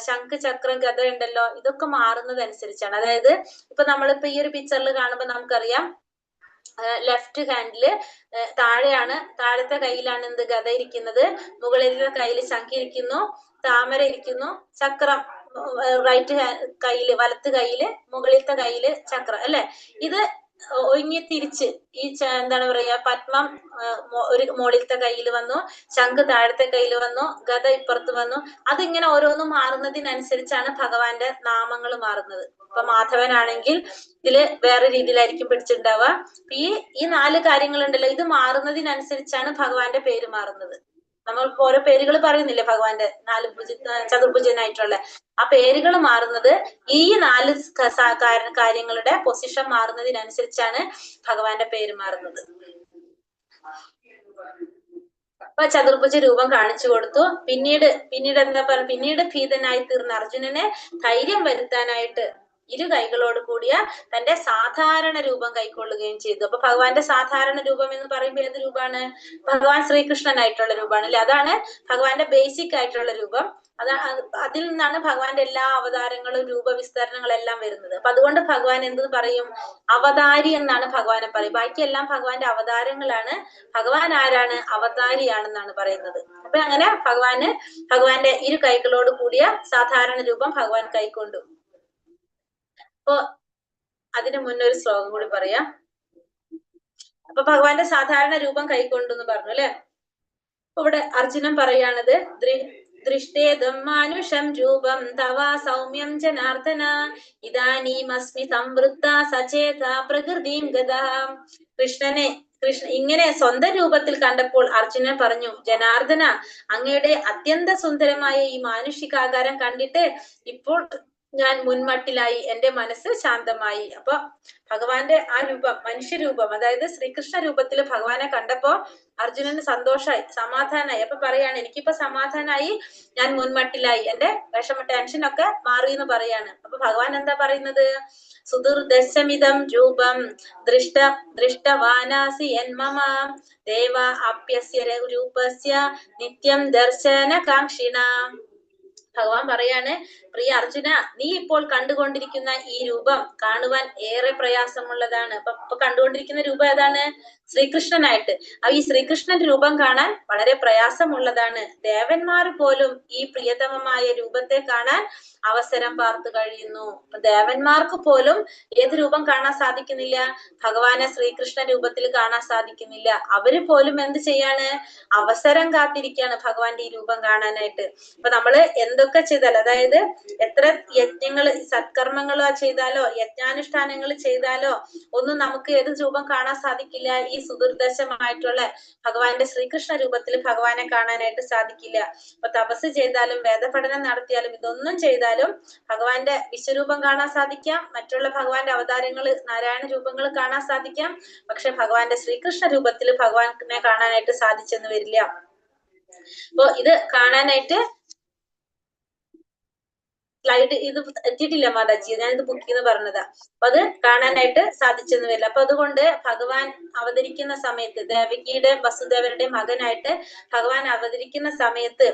ശംഖ് ചക്ര ഗദ ഉണ്ടല്ലോ ഇതൊക്കെ മാറുന്നതനുസരിച്ചാണ്. അതായത് ഇപ്പൊ നമ്മളിപ്പോ ഈ ഒരു പിക്ചറിൽ കാണുമ്പോൾ നമുക്കറിയാം ലെഫ്റ്റ് ഹാൻഡില് താഴെയാണ്, താഴത്തെ കയ്യിലാണ് എന്ത് ഗദ ഇരിക്കുന്നത്, മുകളിലത്തെ കയ്യിൽ ശംഖ് ഇരിക്കുന്നു, താമര ഇരിക്കുന്നു, ചക്രം റൈറ്റ് കയ്യില്, വലത്ത് കയ്യില്, മുകളിലത്തെ കയ്യില് ചക്രം അല്ലെ. ഇത് ഒഴിഞ്ഞ് തിരിച്ച് ഈ എന്താണ് പറയാ, പത്മം ഒരു മുകളിലത്തെ കയ്യിൽ വന്നു, ശംഖ് താഴത്തെ കയ്യിൽ വന്നു, ഗദ ഇപ്പുറത്ത് വന്നു. അതിങ്ങനെ ഓരോന്നും മാറുന്നതിനനുസരിച്ചാണ് ഭഗവാന്റെ നാമങ്ങൾ മാറുന്നത്. ഇപ്പൊ മാധവനാണെങ്കിൽ ഇതില് വേറെ രീതിയിലായിരിക്കും പിടിച്ചിട്ടുണ്ടാവുക. ഈ 4 കാര്യങ്ങളുണ്ടല്ലോ, ഇത് മാറുന്നതിനനുസരിച്ചാണ് ഭഗവാന്റെ പേര് മാറുന്നത്. നമ്മൾ ഓരോ പേരുകൾ പറയുന്നില്ലേ ഭഗവാന്റെ, 4 ചതുർഭുജനായിട്ടുള്ള ആ പേരുകൾ മാറുന്നത് ഈ 4 കാര്യങ്ങളുടെ പൊസിഷൻ മാറുന്നതിനനുസരിച്ചാണ് ഭഗവാന്റെ പേര് മാറുന്നത്. അപ്പൊ ചതുർഭുജ രൂപം കാണിച്ചു കൊടുത്തു. പിന്നീട് എന്താ പറയുക, പിന്നീട് ഭീതനായി തീർന്ന അർജുനനെ ധൈര്യം വരുത്താനായിട്ട് ഇരു കൈകളോട് കൂടിയ തന്റെ സാധാരണ രൂപം കൈക്കൊള്ളുകയും ചെയ്തു. അപ്പൊ ഭഗവാന്റെ സാധാരണ രൂപം എന്ന് പറയുമ്പോൾ ഏത് രൂപമാണ്, ഭഗവാൻ ശ്രീകൃഷ്ണനായിട്ടുള്ള രൂപമാണ് അല്ലെ. അതാണ് ഭഗവാന്റെ ബേസിക് ആയിട്ടുള്ള രൂപം. അതിൽ നിന്നാണ് ഭഗവാന്റെ എല്ലാ അവതാരങ്ങളും രൂപവിസ്തരണങ്ങളെല്ലാം വരുന്നത്. അപ്പൊ അതുകൊണ്ട് ഭഗവാൻ എന്ത് പറയും, അവതാരി എന്നാണ് ഭഗവാനെ പറയും. ബാക്കിയെല്ലാം ഭഗവാന്റെ അവതാരങ്ങളാണ്. ഭഗവാൻ ആരാണ്, അവതാരിയാണെന്നാണ് പറയുന്നത്. അപ്പൊ അങ്ങനെ ഭഗവാന്റെ ഇരു കൈകളോട് കൂടിയ സാധാരണ രൂപം ഭഗവാൻ കൈക്കൊണ്ടു. അപ്പൊ അതിനു മുന്നേ ഒരു ശ്ലോകം കൂടി പറയാം. അപ്പൊ ഭഗവാന്റെ സാധാരണ രൂപം കൈക്കൊണ്ടു എന്ന് പറഞ്ഞു അല്ലെ. ഇവിടെ അർജുനൻ പറയാണത്, ദൃഷ്ടേതും മാനുഷം രൂപം തവ സൗമ്യം ജനാർദ്ദന ഇതാനീമസ്മി സംവൃത്ത സചേത പ്രകൃതിം ഗതാ. കൃഷ്ണ ഇങ്ങനെ സ്വന്തം രൂപത്തിൽ കണ്ടപ്പോൾ അർജുനൻ പറഞ്ഞു, ജനാർദ്ദന, അങ്ങയുടെ അത്യന്ത സുന്ദരമായ ഈ മാനുഷികാകാരം കണ്ടിട്ട് ഇപ്പോൾ ഞാൻ മുൻമട്ടിലായി, എന്റെ മനസ്സ് ശാന്തമായി. അപ്പൊ ഭഗവാന്റെ ആ രൂപം, മനുഷ്യരൂപം, അതായത് ശ്രീകൃഷ്ണ രൂപത്തിൽ ഭഗവാനെ കണ്ടപ്പോ അർജുനന് സന്തോഷായി, സമാധാനായി. അപ്പൊ പറയാണ്, എനിക്കിപ്പോ സമാധാനായി, ഞാൻ മുൻമട്ടിലായി, എന്റെ ടെൻഷനൊക്കെ മാറി എന്ന് പറയാണ്. അപ്പൊ ഭഗവാൻ എന്താ പറയുന്നത്? സുദുർദശമിതം രൂപം ദൃഷ്ടവാനാസി യന്മമ ദേവ ആപ്യസ്യ രൂപസ്യ നിത്യം ദർശന കാംക്ഷിണ. ഭഗവാൻ പറയാണ്, പ്രിയ അർജുന, നീ ഇപ്പോൾ കണ്ടുകൊണ്ടിരിക്കുന്ന ഈ രൂപം കാണുവാൻ ഏറെ പ്രയാസമുള്ളതാണ്. ഇപ്പൊ കണ്ടുകൊണ്ടിരിക്കുന്ന രൂപം ഏതാണ്? ശ്രീകൃഷ്ണനായിട്ട്. ഈ ശ്രീകൃഷ്ണന്റെ രൂപം കാണാൻ വളരെ പ്രയാസമുള്ളതാണ്. ദേവന്മാർ പോലും ഈ പ്രിയതമമായ രൂപത്തെ കാണാൻ അവസരം പാർത്തു കഴിയുന്നു. ദേവന്മാർക്ക് പോലും ഏത് രൂപം കാണാൻ സാധിക്കുന്നില്ല? ഭഗവാനെ ശ്രീകൃഷ്ണ രൂപത്തിൽ കാണാൻ സാധിക്കുന്നില്ല. അവര് പോലും എന്ത് ചെയ്യാണ്? അവസരം കാത്തിരിക്കുകയാണ് ഭഗവാന്റെ ഈ രൂപം കാണാനായിട്ട്. അപ്പൊ നമ്മള് എന്തൊക്കെ ചെയ്താൽ, അതായത് എത്ര യജ്ഞങ്ങള് സത്കർമ്മങ്ങളോ ചെയ്താലോ യജ്ഞാനുഷ്ഠാനങ്ങൾ ചെയ്താലോ ഒന്നും നമുക്ക് ഏത് രൂപം കാണാൻ സാധിക്കില്ല? ഈ സുദുർദശമായിട്ടുള്ള ഭഗവാന്റെ ശ്രീകൃഷ്ണ രൂപത്തിൽ ഭഗവാനെ കാണാനായിട്ട് സാധിക്കില്ല. അപ്പൊ തപസ് ചെയ്താലും വേദപഠനം നടത്തിയാലും ഇതൊന്നും ചെയ്താലും ഭഗവാന്റെ വിശ്വരൂപം കാണാൻ സാധിക്കാം, മറ്റുള്ള ഭഗവാന്റെ അവതാരങ്ങള് നാരായണ രൂപങ്ങൾ കാണാൻ സാധിക്കാം. പക്ഷെ ഭഗവാന്റെ ശ്രീകൃഷ്ണ രൂപത്തിൽ ഭഗവാനെ കാണാനായിട്ട് സാധിച്ചെന്ന് വരില്ല. അപ്പൊ ഇത് കാണാനായിട്ട് സ്ലൈഡ് ഇത് എത്തിയിട്ടില്ല മാതാജി, ഞാനിത് ബുക്ക് ചെയ്ത് പറഞ്ഞതാ. അപ്പൊ അത് കാണാനായിട്ട് സാധിച്ചെന്ന് വരില്ല. അപ്പൊ അതുകൊണ്ട് ഭഗവാൻ അവതരിക്കുന്ന സമയത്ത്, ദേവകിയുടെ വസുദേവരുടെ മകനായിട്ട് ഭഗവാൻ അവതരിക്കുന്ന സമയത്ത്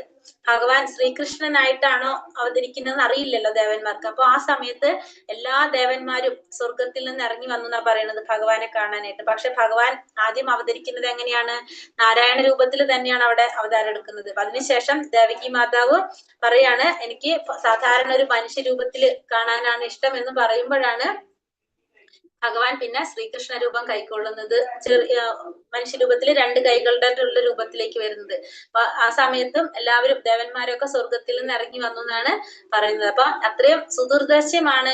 ഭഗവാൻ ശ്രീകൃഷ്ണനായിട്ടാണോ അവതരിക്കുന്നതെന്ന് അറിയില്ലല്ലോ ദേവന്മാർക്ക്. അപ്പൊ ആ സമയത്ത് എല്ലാ ദേവന്മാരും സ്വർഗത്തിൽ നിന്ന് ഇറങ്ങി വന്നു എന്നാ പറയുന്നത് ഭഗവാനെ കാണാനായിട്ട്. പക്ഷെ ഭഗവാൻ ആദ്യം അവതരിക്കുന്നത് എങ്ങനെയാണ്? നാരായണ രൂപത്തിൽ തന്നെയാണ് അവിടെ അവതാരം എടുക്കുന്നത്. അതിനുശേഷം ദേവകി മാതാവ് പറയാണ്, എനിക്ക് സാധാരണ ഒരു മനുഷ്യരൂപത്തിൽ കാണാനാണ് ഇഷ്ടം എന്ന് പറയുമ്പോഴാണ് ഭഗവാൻ പിന്നെ ശ്രീകൃഷ്ണ രൂപം കൈക്കൊള്ളുന്നത്. ചെറിയ മനുഷ്യരൂപത്തിൽ 2 കൈകളുടെ ഉള്ള രൂപത്തിലേക്ക് വരുന്നത്. അപ്പൊ ആ സമയത്തും എല്ലാവരും ദേവന്മാരൊക്കെ സ്വർഗത്തിൽ നിന്ന് ഇറങ്ങി വന്നു എന്നാണ് പറയുന്നത്. അപ്പൊ അത്രയും സുദുർദശ്യമാണ്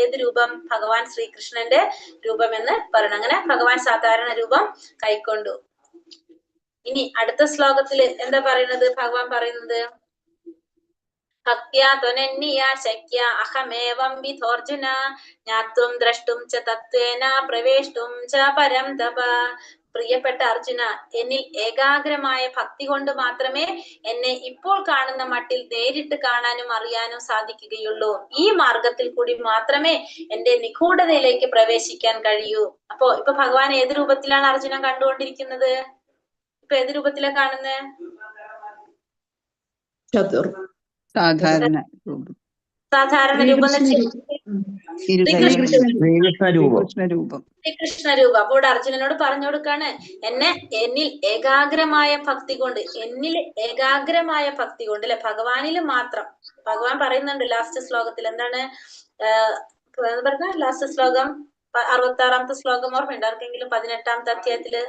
ഏത് രൂപം? ഭഗവാൻ ശ്രീകൃഷ്ണന്റെ രൂപം എന്ന് പറയണം. അങ്ങനെ ഭഗവാൻ സാധാരണ രൂപം കൈക്കൊണ്ടു. ഇനി അടുത്ത ശ്ലോകത്തില് എന്താ പറയുന്നത്? ഭഗവാൻ പറയുന്നത്, ഭക്ത്യാ ത്വനന്യ ശക്യ അഹമേവം വിധോർജുന ജ്ഞാത്വം ദ്രഷ്ടും ച തത്വേന പ്രവേഷ്ടും ച പരം തപ. പ്രിയപ്പെട്ട അർജുന, എന്നിൽ ഏകാഗ്രമായ ഭക്തി കൊണ്ട് മാത്രമേ എന്നെ ഇപ്പോൾ കാണുന്ന മട്ടിൽ നേരിട്ട് കാണാനും അറിയാനും സാധിക്കുകയുള്ളൂ. ഈ മാർഗത്തിൽ കൂടി മാത്രമേ എന്റെ നിഗൂഢതയിലേക്ക് പ്രവേശിക്കാൻ കഴിയൂ. ഇപ്പൊ ഭഗവാൻ ഏത് രൂപത്തിലാണ് അർജുനൻ കണ്ടുകൊണ്ടിരിക്കുന്നത്? ഇപ്പൊ ഏത് രൂപത്തിലാണ് കാണുന്നത്? സാധാരണ രൂപം, ശ്രീകൃഷ്ണ രൂപം. അപ്പോൾ അർജുനനോട് പറഞ്ഞു കൊടുക്കാണ്, എന്നിൽ ഏകാഗ്രമായ ഭക്തി കൊണ്ട് അല്ലെ, ഭഗവാനിൽ മാത്രം. ഭഗവാൻ പറയുന്നുണ്ട് ലാസ്റ്റ് ശ്ലോകത്തിൽ, എന്താണ് പറഞ്ഞ ലാസ്റ്റ് ശ്ലോകം? 66ാമത്തെ ശ്ലോകം ഓർമ്മയുണ്ട് ആർക്കെങ്കിലും? 18ാമത്തെ അധ്യായത്തില്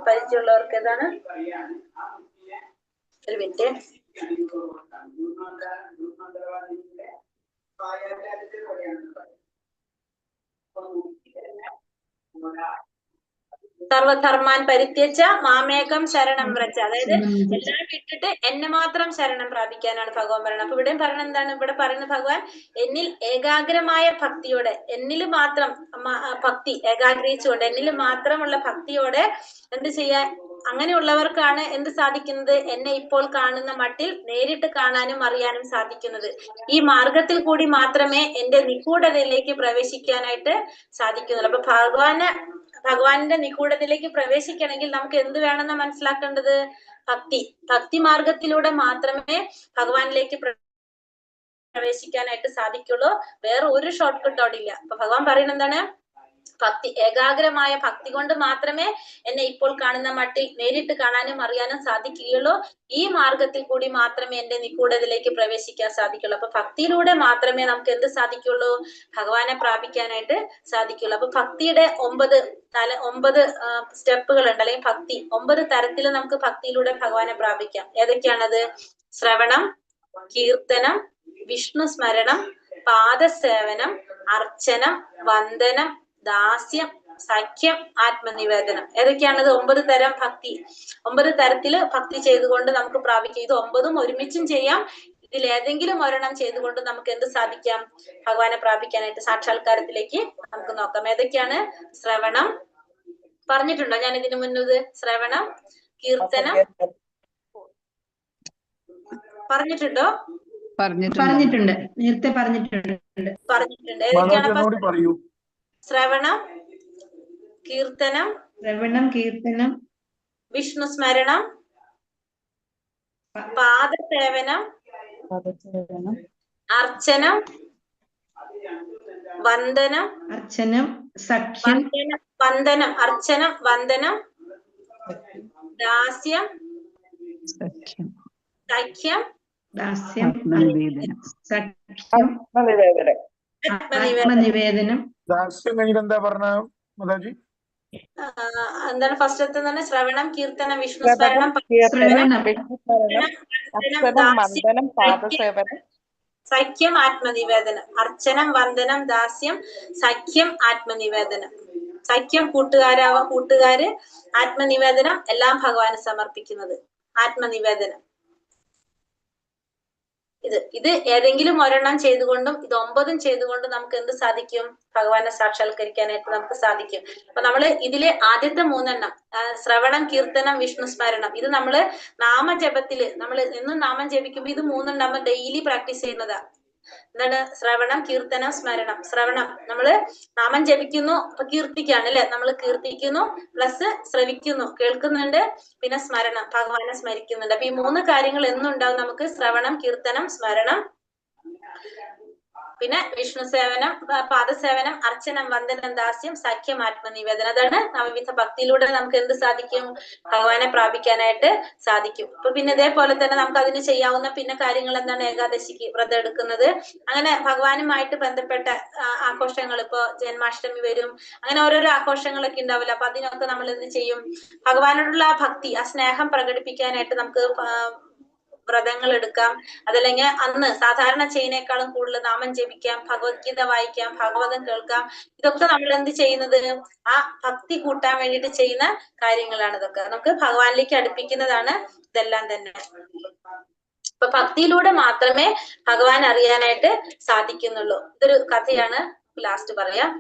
പരിചയമുള്ളവർക്ക് ഏതാണ്? ഒരു മിനിറ്റ്. സർവധർമാൻ പരിത്യജ മാമേകം ശരണം വ്രജ. അതായത് എല്ലാം വിട്ടിട്ട് എന്നെ മാത്രം ശരണം പ്രാപിക്കാനാണ് ഭഗവാൻ പറയുന്നത്. അപ്പൊ ഇവിടെയും പറയുന്നത് എന്താണ്? ഇവിടെ പറയുന്ന ഭഗവാൻ എന്നിൽ ഏകാഗ്രമായ ഭക്തിയോടെ, എന്നിൽ മാത്രം ഭക്തി ഏകാഗ്രഹിച്ചുകൊണ്ട്, എന്നിൽ മാത്രമുള്ള ഭക്തിയോടെ എന്ത് ചെയ്യാൻ, അങ്ങനെയുള്ളവർക്കാണ് എന്ത് സാധിക്കുന്നത്? എന്നെ ഇപ്പോൾ കാണുന്ന മട്ടിൽ നേരിട്ട് കാണാനും അറിയാനും സാധിക്കുന്നത്. ഈ മാർഗത്തിൽ കൂടി മാത്രമേ എന്റെ നിഗൂഢതയിലേക്ക് പ്രവേശിക്കാനായിട്ട് സാധിക്കുന്നുള്ളൂ. അപ്പൊ ഭഗവാന്റെ നിഗൂഢതയിലേക്ക് പ്രവേശിക്കണമെങ്കിൽ നമുക്ക് എന്ത് വേണമെന്ന് മനസ്സിലാക്കേണ്ടത്? ഭക്തി മാർഗത്തിലൂടെ മാത്രമേ ഭഗവാനിലേക്ക് പ്രവേശിക്കാനായിട്ട് സാധിക്കുള്ളൂ. വേറെ ഒരു ഷോർട്ട് കട്ട് അവിടെ ഇല്ല. അപ്പൊ ഭഗവാൻ പറയുന്നത് എന്താണ്? ഏകാഗ്രമായ ഭക്തി കൊണ്ട് മാത്രമേ എന്നെ ഇപ്പോൾ കാണുന്ന മട്ടിൽ നേരിട്ട് കാണാനും അറിയാനും സാധിക്കുകയുള്ളൂ. ഈ മാർഗത്തിൽ കൂടി മാത്രമേ എന്റെ നിഗൂഢതയിലേക്ക് പ്രവേശിക്കാൻ സാധിക്കുള്ളൂ. അപ്പൊ ഭക്തിയിലൂടെ മാത്രമേ നമുക്ക് എന്ത് സാധിക്കുള്ളൂ? ഭഗവാനെ പ്രാപിക്കാനായിട്ട് സാധിക്കുള്ളൂ. അപ്പൊ ഭക്തിയുടെ 9 സ്റ്റെപ്പുകൾ ഉണ്ട്, അല്ലെങ്കിൽ ഭക്തി 9 തരത്തിൽ നമുക്ക് ഭക്തിയിലൂടെ ഭഗവാനെ പ്രാപിക്കാം. ഏതൊക്കെയാണത്? ശ്രവണം, കീർത്തനം, വിഷ്ണു സ്മരണം, പാദസേവനം, അർച്ചനം, വന്ദനം, ദാസ്യം, സഖ്യം, ആത്മനിവേദനം. ഏതൊക്കെയാണത്? 9 തരം ഭക്തി. 9 തരത്തില് ഭക്തി ചെയ്തുകൊണ്ട് നമുക്ക് പ്രാപിക്കാം. ഇത് 9ഉം ഒരുമിച്ചും ചെയ്യാം. ഇതിൽ ഏതെങ്കിലും ഒരെണ്ണം ചെയ്തുകൊണ്ട് നമുക്ക് എന്ത് സാധിക്കാം? ഭഗവാനെ പ്രാപിക്കാനായിട്ട്, സാക്ഷാത്കാരത്തിലേക്ക് നമുക്ക് നോക്കാം. ഏതൊക്കെയാണ്? ശ്രവണം പറഞ്ഞിട്ടുണ്ടോ ഞാൻ ഇതിനു മുന്നത്? ശ്രവണം, കീർത്തനം പറഞ്ഞിട്ടുണ്ടോ? പറഞ്ഞിട്ടുണ്ട്. നേരത്തെ പറഞ്ഞിട്ടുണ്ട്. ഏതൊക്കെയാണ്? പറയൂ. ശ്രവണം, കീർത്തനം, കീർത്തനം, വിഷ്ണു സ്മരണം, പാദസേവനം, അർച്ചനം, വന്ദനം, സഖ്യം, അർച്ചനം, വന്ദനം, ദാസ്യം, സഖ്യം, ആത്മനിവേദനം. ആത്മനിവേദനം. ദാസ്യം കഴിഞ്ഞിട്ട് എന്താ പറഞ്ഞ മാതാജി? എന്താണ് ഫസ്റ്റത്തെ തന്നെ? ശ്രവണം, കീർത്തനം, വിഷ്ണു സ്മരണം, സഖ്യം, ആത്മനിവേദനം. അർച്ചനം, വന്ദനം, ദാസ്യം, സഖ്യം, ആത്മനിവേദനം. സഖ്യം കൂട്ടുകാര്, ആത്മനിവേദനം എല്ലാം ഭഗവാന് സമർപ്പിക്കുന്നത്. ആത്മനിവേദനം ഇത് ഏതെങ്കിലും ഒരെണ്ണം ചെയ്തുകൊണ്ടും ഇത് 9ഉം ചെയ്തുകൊണ്ടും നമുക്ക് എന്ത് സാധിക്കും? ഭഗവാനെ സാക്ഷാത്കരിക്കാനായിട്ട് നമുക്ക് സാധിക്കും. അപ്പൊ നമ്മള് ഇതിലെ ആദ്യത്തെ 3 ശ്രവണം, കീർത്തനം, വിഷ്ണു സ്മരണം, ഇത് നമ്മള് നാമജപത്തില് നമ്മൾ എന്നും നാമം ജപിക്കുമ്പോ ഇത് 3 നമ്മൾ ഡെയിലി പ്രാക്ടീസ് ചെയ്യുന്നതാ. എന്താണ്? ശ്രവണം, കീർത്തനം, സ്മരണം. ശ്രവണം നമ്മള് നാമം ജപിക്കുന്നു, അപ്പൊ കീർത്തിക്കാണ് അല്ലെ? നമ്മൾ കീർത്തിക്കുന്നു പ്ലസ് ശ്രവിക്കുന്നു, കേൾക്കുന്നുണ്ട്, പിന്നെ സ്മരണം, ഭഗവാനെ സ്മരിക്കുന്നുണ്ട്. അപ്പൊ ഈ 3 കാര്യങ്ങൾ എന്നുണ്ടാവും നമുക്ക്? ശ്രവണം, കീർത്തനം, സ്മരണം, പിന്നെ വിഷ്ണു സേവനം, പാദസേവനം, അർച്ചനം, വന്ദനം, ദാസ്യം, സഖ്യം, ആത്മനിവേദനം. അതാണ് നവവിധ ഭക്തിയിലൂടെ നമുക്ക് എന്ത് സാധിക്കും? ഭഗവാനെ പ്രാപിക്കാനായിട്ട് സാധിക്കും. അപ്പൊ പിന്നെ ഇതേപോലെ തന്നെ നമുക്ക് അതിന് ചെയ്യാവുന്ന പിന്നെ കാര്യങ്ങൾ എന്താണ്? ഏകാദശിക്ക് വ്രതം എടുക്കുന്നത്, അങ്ങനെ ഭഗവാനുമായിട്ട് ബന്ധപ്പെട്ട ആഘോഷങ്ങൾ, ഇപ്പൊ ജന്മാഷ്ടമി വരും, അങ്ങനെ ഓരോരോ ആഘോഷങ്ങളൊക്കെ ഉണ്ടാവില്ല. അപ്പൊ അതിനൊക്കെ നമ്മൾ എന്ത് ചെയ്യും? ഭഗവാനോടുള്ള ആ ഭക്തി, ആ സ്നേഹം പ്രകടിപ്പിക്കാനായിട്ട് നമുക്ക് വ്രതങ്ങൾ എടുക്കാം. അതല്ലെങ്കിൽ അന്ന് സാധാരണ ചെയ്യുന്നേക്കാളും കൂടുതൽ നാമം ജപിക്കാം, ഭഗവത്ഗീത വായിക്കാം, ഭാഗവതം കേൾക്കാം. ഇതൊക്കെ നമ്മൾ എന്ത് ചെയ്യുന്നത്? ആ ഭക്തി കൂട്ടാൻ വേണ്ടിയിട്ട് ചെയ്യുന്ന കാര്യങ്ങളാണ് ഇതൊക്കെ. നമുക്ക് ഭഗവാനിലേക്ക് അടുപ്പിക്കുന്നതാണ് ഇതെല്ലാം തന്നെ. അപ്പൊ ഭക്തിയിലൂടെ മാത്രമേ ഭഗവാൻ അറിയാനായിട്ട് സാധിക്കുന്നുള്ളൂ. ഇതൊരു കഥയാണ്, ലാസ്റ്റ് പറയാം.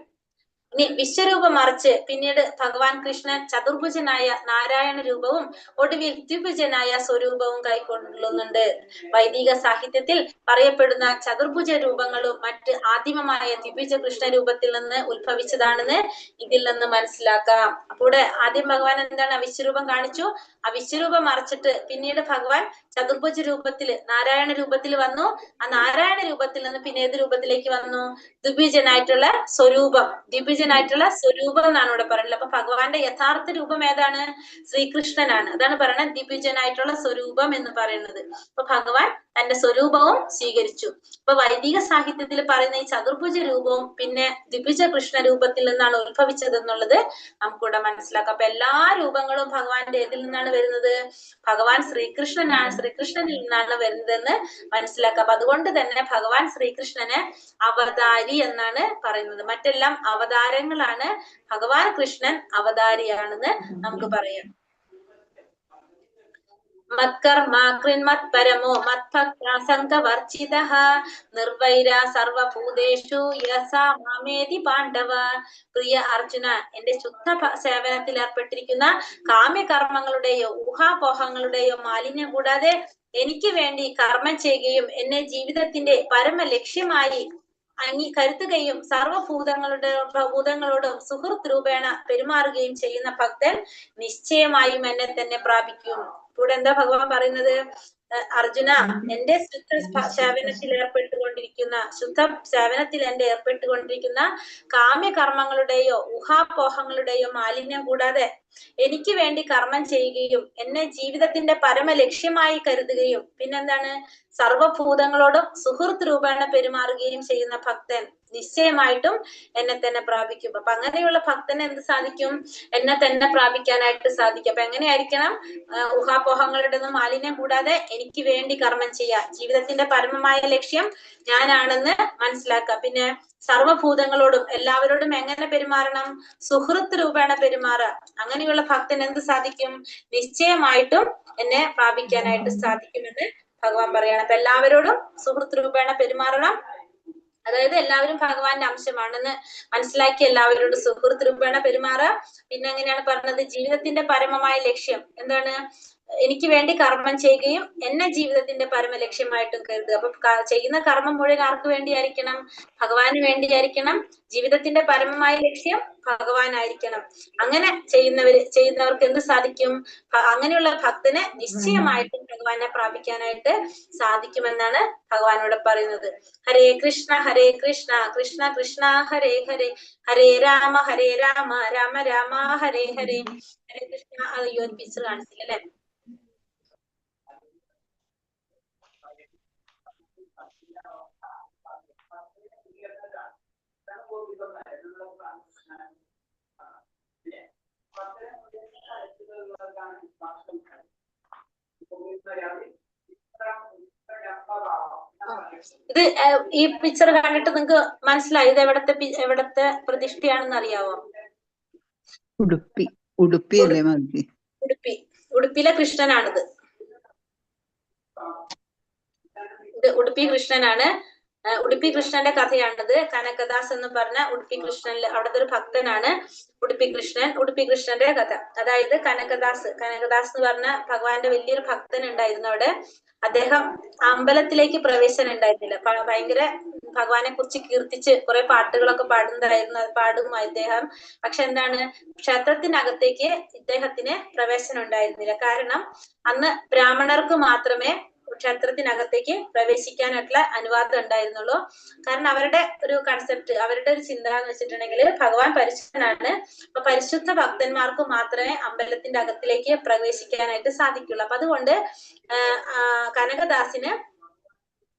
ഇനി വിശ്വരൂപം മറിച്ച് പിന്നീട് ഭഗവാൻ കൃഷ്ണൻ ചതുർഭുജനായ നാരായണ രൂപവും ഒടുവിൽ ദ്വിഭുജനായ സ്വരൂപവും കൈക്കൊള്ളുന്നുണ്ട്. വൈദിക സാഹിത്യത്തിൽ പറയപ്പെടുന്ന ചതുർഭുജ രൂപങ്ങളും മറ്റ് ആദിമമായ ദ്വിഭുജ കൃഷ്ണ രൂപത്തിൽ നിന്ന് ഉത്ഭവിച്ചതാണെന്ന് ഇതിൽ നിന്ന് മനസ്സിലാക്കാം. അപ്പോൾ ആദ്യം ഭഗവാൻ എന്താണ്? വിശ്വരൂപം കാണിച്ചു. ആ വിശ്വരൂപം മറിച്ചിട്ട് പിന്നീട് ഭഗവാൻ ചതുർഭുജ രൂപത്തില്, നാരായണ രൂപത്തിൽ വന്നു. ആ നാരായണ രൂപത്തിൽ നിന്ന് പിന്നെ ഏത് രൂപത്തിലേക്ക് വന്നു? ദ്വിഭുജനായിട്ടുള്ള സ്വരൂപം, ദ്വിഭുജനായിട്ടുള്ള സ്വരൂപം എന്നാണ് ഇവിടെ പറയുന്നത്. അപ്പൊ ഭഗവാന്റെ യഥാർത്ഥ രൂപം ഏതാണ്? ശ്രീകൃഷ്ണനാണ്. അതാണ് പറയുന്നത് ദ്വിഭുജനായിട്ടുള്ള സ്വരൂപം എന്ന് പറയുന്നത്. അപ്പൊ ഭഗവാൻ തന്റെ സ്വരൂപവും സ്വീകരിച്ചു. അപ്പൊ വൈദിക സാഹിത്യത്തിൽ പറയുന്ന ഈ ചതുർഭുജ രൂപവും പിന്നെ ദ്വിഭുജ കൃഷ്ണ രൂപത്തിൽ നിന്നാണ് ഉത്ഭവിച്ചത് എന്നുള്ളത് നമുക്കിവിടെ മനസ്സിലാക്കാം. അപ്പൊ എല്ലാ രൂപങ്ങളും ഭഗവാന്റെ ഏതിൽ നിന്നാണ് വരുന്നത്? ഭഗവാൻ ശ്രീകൃഷ്ണനാണ്, ശ്രീകൃഷ്ണനിൽ നിന്നാണ് വരുന്നതെന്ന് മനസ്സിലാക്കാം. അപ്പൊ അതുകൊണ്ട് തന്നെ ഭഗവാൻ ശ്രീകൃഷ്ണനെ അവതാരി എന്നാണ് പറയുന്നത്. മറ്റെല്ലാം അവതാരങ്ങളാണ്. ഭഗവാൻ കൃഷ്ണൻ അവതാരിയാണെന്ന് നമുക്ക് പറയാം. മത്കർമ്മ കൃന്മത്പരമോ മത്ഭക്താസംഗവർജിതഃ നിർവൈര സർവഭൂതേഷു യസാ മാമേതി പാണ്ഡവ. പ്രിയ അർജുന, എന്റെ ശുദ്ധ സേവനത്തിൽ ഏർപ്പെട്ടിരിക്കുന്ന കാമ്യകർമ്മങ്ങളുടെയോ ഊഹാപോഹങ്ങളുടെയോ മാലിന്യം കൂടാതെ എനിക്ക് വേണ്ടി കർമ്മം ചെയ്യുകയും എന്നെ ജീവിതത്തിന്റെ പരമ ലക്ഷ്യമായി കരുതുകയും സർവഭൂതങ്ങളോടും സുഹൃത്ത് രൂപേണ പെരുമാറുകയും ചെയ്യുന്ന ഭക്തൻ നിശ്ചയമായും എന്നെ തന്നെ പ്രാപിക്കും. ഇവിടെ എന്താ ഭഗവാൻ പറയുന്നത്? അർജുന, എന്റെ സേവനത്തിൽ ഏർപ്പെട്ടുകൊണ്ടിരിക്കുന്ന കാമ്യകർമ്മങ്ങളുടെയോ ഊഹാപോഹങ്ങളുടെയോ മാലിന്യം കൂടാതെ എനിക്ക് വേണ്ടി കർമ്മം ചെയ്യുകയും എന്നെ ജീവിതത്തിന്റെ പരമ ലക്ഷ്യമായി കരുതുകയും പിന്നെന്താണ് സർവഭൂതങ്ങളോടും സുഹൃത്ത് രൂപേണ പെരുമാറുകയും ചെയ്യുന്ന ഭക്തൻ നിശ്ചയമായിട്ടും എന്നെ തന്നെ പ്രാപിക്കും. അപ്പൊ അങ്ങനെയുള്ള ഭക്തന് എന്ത് സാധിക്കും? എന്നെ തന്നെ പ്രാപിക്കാനായിട്ട് സാധിക്കും. അപ്പൊ എങ്ങനെയായിരിക്കണം? ഊഹാപോഹങ്ങളുടെ ഒന്നും മാലിന്യം കൂടാതെ എനിക്ക് വേണ്ടി കർമ്മം ചെയ്യാം, ജീവിതത്തിന്റെ പരമമായ ലക്ഷ്യം ഞാനാണെന്ന് മനസ്സിലാക്കാം. പിന്നെ സർവഭൂതങ്ങളോടും എല്ലാവരോടും എങ്ങനെ പെരുമാറണം? സുഹൃത്ത് രൂപേണ പെരുമാറുക. അങ്ങനെയുള്ള ഭക്തന് എന്ത് സാധിക്കും? നിശ്ചയമായിട്ടും എന്നെ പ്രാപിക്കാനായിട്ട് സാധിക്കുമെന്ന് ഭഗവാൻ പറയണം. അപ്പൊ എല്ലാവരോടും സുഹൃത്ത് രൂപേണ പെരുമാറണം, അതായത് എല്ലാവരും ഭഗവാന്റെ അംശമാണെന്ന് മനസ്സിലാക്കി എല്ലാവരോടും സുഹൃത്ത് രൂപേണ പെരുമാറുക. പിന്നെ എങ്ങനെയാണ് പറഞ്ഞത്? ജീവിതത്തിന്റെ പരമമായ ലക്ഷ്യം എന്താണ്? എനിക്ക് വേണ്ടി കർമ്മം ചെയ്യുകയും എന്നെ ജീവിതത്തിന്റെ പരമ ലക്ഷ്യമായിട്ടും കരുതുക. അപ്പൊ ചെയ്യുന്ന കർമ്മം മുഴുവൻ ആർക്ക് വേണ്ടിയായിരിക്കണം? ഭഗവാന് വേണ്ടിയായിരിക്കണം. ജീവിതത്തിന്റെ പരമമായ ലക്ഷ്യം ഭഗവാനായിരിക്കണം. അങ്ങനെ ചെയ്യുന്നവർക്ക് എന്ത് സാധിക്കും? അങ്ങനെയുള്ള ഭക്തന് നിശ്ചയമായിട്ടും ഭഗവാനെ പ്രാപിക്കാനായിട്ട് സാധിക്കുമെന്നാണ് ഭഗവാനോട് പറയുന്നത്. ഹരേ കൃഷ്ണ കൃഷ്ണ കൃഷ്ണ ഹരേ ഹരേ, ഹരേ രാമ രാമ രാമ ഹരേ ഹരേ. ഹരേ കൃഷ്ണ. അത് ഈ ഒരു പിക്ചർ കാണിച്ചില്ല അല്ലെ? ഇത് ഈ പിക്ചർ കണ്ടിട്ട് നിങ്ങക്ക് മനസ്സിലായി ഇത് എവിടത്തെ പ്രതിഷ്ഠയാണെന്ന് അറിയാവോ? ഉടുപ്പി അല്ലേ മതി? ഉടുപ്പിയിലെ കൃഷ്ണനാണിത്. ഇത് ഉടുപ്പി കൃഷ്ണനാണ്. ഉടുപ്പി കൃഷ്ണന്റെ കഥയാണിത്. കനകദാസ് എന്ന് പറഞ്ഞ ഉടുപ്പി കൃഷ്ണനിൽ അവിടുത്തെ ഒരു ഭക്തനാണ് ഉടുപ്പി കൃഷ്ണന്റെ കഥ. അതായത് കനകദാസ് എന്ന് പറഞ്ഞ ഭഗവാന്റെ വലിയൊരു ഭക്തൻ ഉണ്ടായിരുന്നു അവിടെ. അദ്ദേഹം അമ്പലത്തിലേക്ക് പ്രവേശനം ഉണ്ടായിരുന്നില്ല. ഭയങ്കര ഭഗവാനെ കുറിച്ച് കീർത്തിച്ച് കുറെ പാട്ടുകളൊക്കെ പാടും അദ്ദേഹം. പക്ഷെ എന്താണ്? ക്ഷേത്രത്തിനകത്തേക്ക് ഇദ്ദേഹത്തിന് പ്രവേശനം ഉണ്ടായിരുന്നില്ല. കാരണം അന്ന് ബ്രാഹ്മണർക്ക് മാത്രമേ ക്ഷേത്രത്തിനകത്തേക്ക് പ്രവേശിക്കാനായിട്ടുള്ള അനുവാദം ഉണ്ടായിരുന്നുള്ളൂ. കാരണം അവരുടെ ഒരു കൺസെപ്റ്റ്, അവരുടെ ഒരു ചിന്ത എന്ന് വെച്ചിട്ടുണ്ടെങ്കിൽ ഭഗവാൻ പരിശുദ്ധനാണ്. അപ്പൊ പരിശുദ്ധ ഭക്തന്മാർക്ക് മാത്രമേ അമ്പലത്തിന്റെ അകത്തിലേക്ക് പ്രവേശിക്കാനായിട്ട് സാധിക്കുള്ളൂ. അപ്പൊ അതുകൊണ്ട് കനകദാസിന്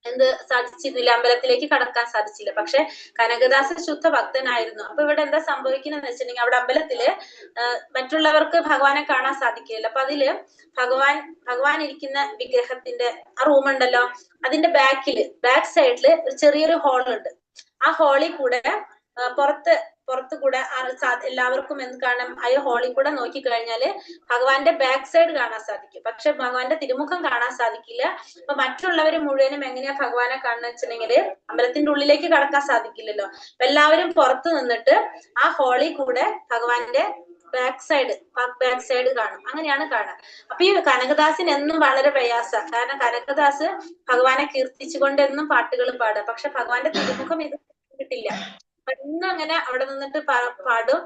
എന്ത് സാധിച്ചിരുന്നില്ല? അമ്പലത്തിലേക്ക് കടക്കാൻ സാധിച്ചില്ല. പക്ഷെ കനകദാസ് ശുദ്ധ ഭക്തനായിരുന്നു. അപ്പൊ ഇവിടെ എന്താ സംഭവിക്കുന്നതെന്ന് വെച്ചിട്ടുണ്ടെങ്കിൽ അവിടെ അമ്പലത്തില് മറ്റുള്ളവർക്ക് ഭഗവാനെ കാണാൻ സാധിക്കില്ല. അപ്പൊ അതില് ഭഗവാൻ ഇരിക്കുന്ന വിഗ്രഹത്തിന്റെ ആ റൂം ഉണ്ടല്ലോ, അതിന്റെ ബാക്ക് സൈഡില് ഒരു ചെറിയൊരു ഹോൾ ഉണ്ട്. ആ ഹോളിൽ കൂടെ പുറത്ത് കൂടെ എല്ലാവർക്കും എന്ത് കാണാം? ആ ഹോളിൽ കൂടെ നോക്കി കഴിഞ്ഞാല് ഭഗവാന്റെ ബാക്ക് സൈഡ് കാണാൻ സാധിക്കും. പക്ഷെ ഭഗവാന്റെ തിരുമുഖം കാണാൻ സാധിക്കില്ല. അപ്പൊ മറ്റുള്ളവര് മുഴുവനും എങ്ങനെയാ ഭഗവാനെ കാണുന്ന വെച്ചിട്ടുണ്ടെങ്കില് അമ്പലത്തിന്റെ ഉള്ളിലേക്ക് കടക്കാൻ സാധിക്കില്ലല്ലോ. എല്ലാവരും പുറത്ത് നിന്നിട്ട് ആ ഹോളിൽ കൂടെ ഭഗവാന്റെ ബാക്ക് സൈഡ് കാണും. അങ്ങനെയാണ് കാണുക. അപ്പൊ ഈ കനകദാസിന് എന്നും വളരെ പ്രയാസ. കാരണം കനകദാസ് ഭഗവാനെ കീർത്തിച്ചുകൊണ്ട് എന്നും പാട്ടുകൾ പാടുക. പക്ഷെ ഭഗവാന്റെ തിരുമുഖം ഇത് കിട്ടില്ല. എന്നും അങ്ങനെ അവിടെ നിന്നിട്ട് പാടും.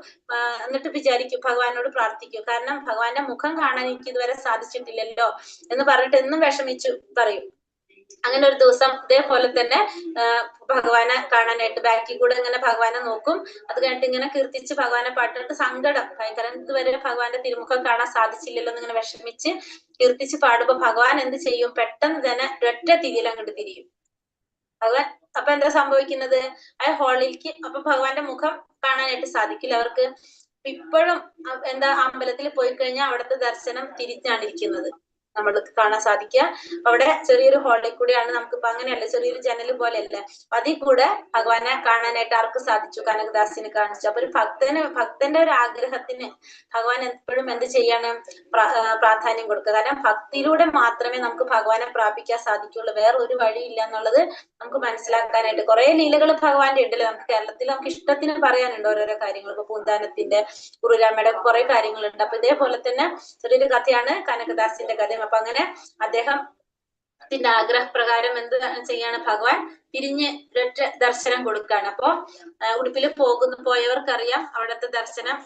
എന്നിട്ട് വിചാരിക്കും, ഭഗവാനോട് പ്രാർത്ഥിക്കും, കാരണം ഭഗവാന്റെ മുഖം കാണാൻ എനിക്ക് ഇതുവരെ സാധിച്ചിട്ടില്ലല്ലോ എന്ന് പറഞ്ഞിട്ട് എന്നും വിഷമിച്ചു പറയും. അങ്ങനെ ഒരു ദിവസം ഇതേപോലെ തന്നെ ഭഗവാനെ കാണാനായിട്ട് ബാക്കിൽ കൂടെ ഇങ്ങനെ ഭഗവാനെ നോക്കും. അത് കഴിഞ്ഞിട്ട് ഇങ്ങനെ കീർത്തിച്ച് ഭഗവാനെ പാട്ടിട്ട് സങ്കടം ഭയങ്കര, ഇതുവരെ ഭഗവാന്റെ തിരുമുഖം കാണാൻ സാധിച്ചില്ലല്ലോ എന്നിങ്ങനെ വിഷമിച്ച് കീർത്തിച്ച് പാടുമ്പോ ഭഗവാൻ എന്ത് ചെയ്യും? പെട്ടെന്ന് തന്നെ ഒരൊറ്റ തിരിയിൽ അങ്ങോട്ട് തിരിയും ഭഗവാൻ. അപ്പൊ എന്താ സംഭവിക്കുന്നത്? ആ ഹോളിലേക്ക് അപ്പൊ ഭഗവാന്റെ മുഖം കാണാനായിട്ട് സാധിക്കില്ല അവർക്ക്. ഇപ്പോഴും എന്താ അമ്പലത്തിൽ പോയി കഴിഞ്ഞാൽ അവിടുത്തെ ദർശനം തിരിച്ചാണ് ഇരിക്കുന്നത്, നമ്മൾക്ക് കാണാൻ സാധിക്കുക. അവിടെ ചെറിയൊരു ഹോളിൽ കൂടെയാണ് നമുക്കിപ്പോ, അങ്ങനെയല്ല, ചെറിയൊരു ജനൽ പോലെയല്ലേ, അതിൽ കൂടെ ഭഗവാനെ കാണാനായിട്ട് ആർക്ക് സാധിച്ചു? കനകദാസിന് കാണിച്ചു. അപ്പൊ ഒരു ഭക്തന്റെ ഒരു ആഗ്രഹത്തിന് ഭഗവാൻ എപ്പോഴും എന്ത് ചെയ്യാണ്? പ്രാധാന്യം കൊടുക്കുക. കാരണം ഭക്തിയിലൂടെ മാത്രമേ നമുക്ക് ഭഗവാനെ പ്രാപിക്കാൻ സാധിക്കുള്ളൂ, വേറെ ഒരു വഴിയില്ല എന്നുള്ളത് നമുക്ക് മനസ്സിലാക്കാനായിട്ട്. കുറെ ലീലകൾ ഭഗവാന്റെ ഉണ്ടല്ലോ. നമുക്ക് കേരളത്തിൽ നമുക്ക് ഇഷ്ടത്തിന് പറയാനുണ്ട് ഓരോരോ കാര്യങ്ങൾ. ഇപ്പൊ പൂന്താനത്തിന്റെ, ഗുരുരാമയുടെ കുറെ കാര്യങ്ങളുണ്ട്. അപ്പൊ ഇതേപോലെ തന്നെ ചെറിയൊരു കഥയാണ് കനകദാസിന്റെ കഥ. അപ്പൊ അങ്ങനെ അദ്ദേഹത്തിന്റെ ആഗ്രഹപ്രകാരം എന്ത് ചെയ്യാണ്? ഭഗവാൻ തിരിഞ്ഞ് ഒരൊറ്റ ദർശനം കൊടുക്കുകയാണ്. അപ്പൊ ഉടുപ്പിൽ പോയവർക്കറിയാം അവിടുത്തെ ദർശനം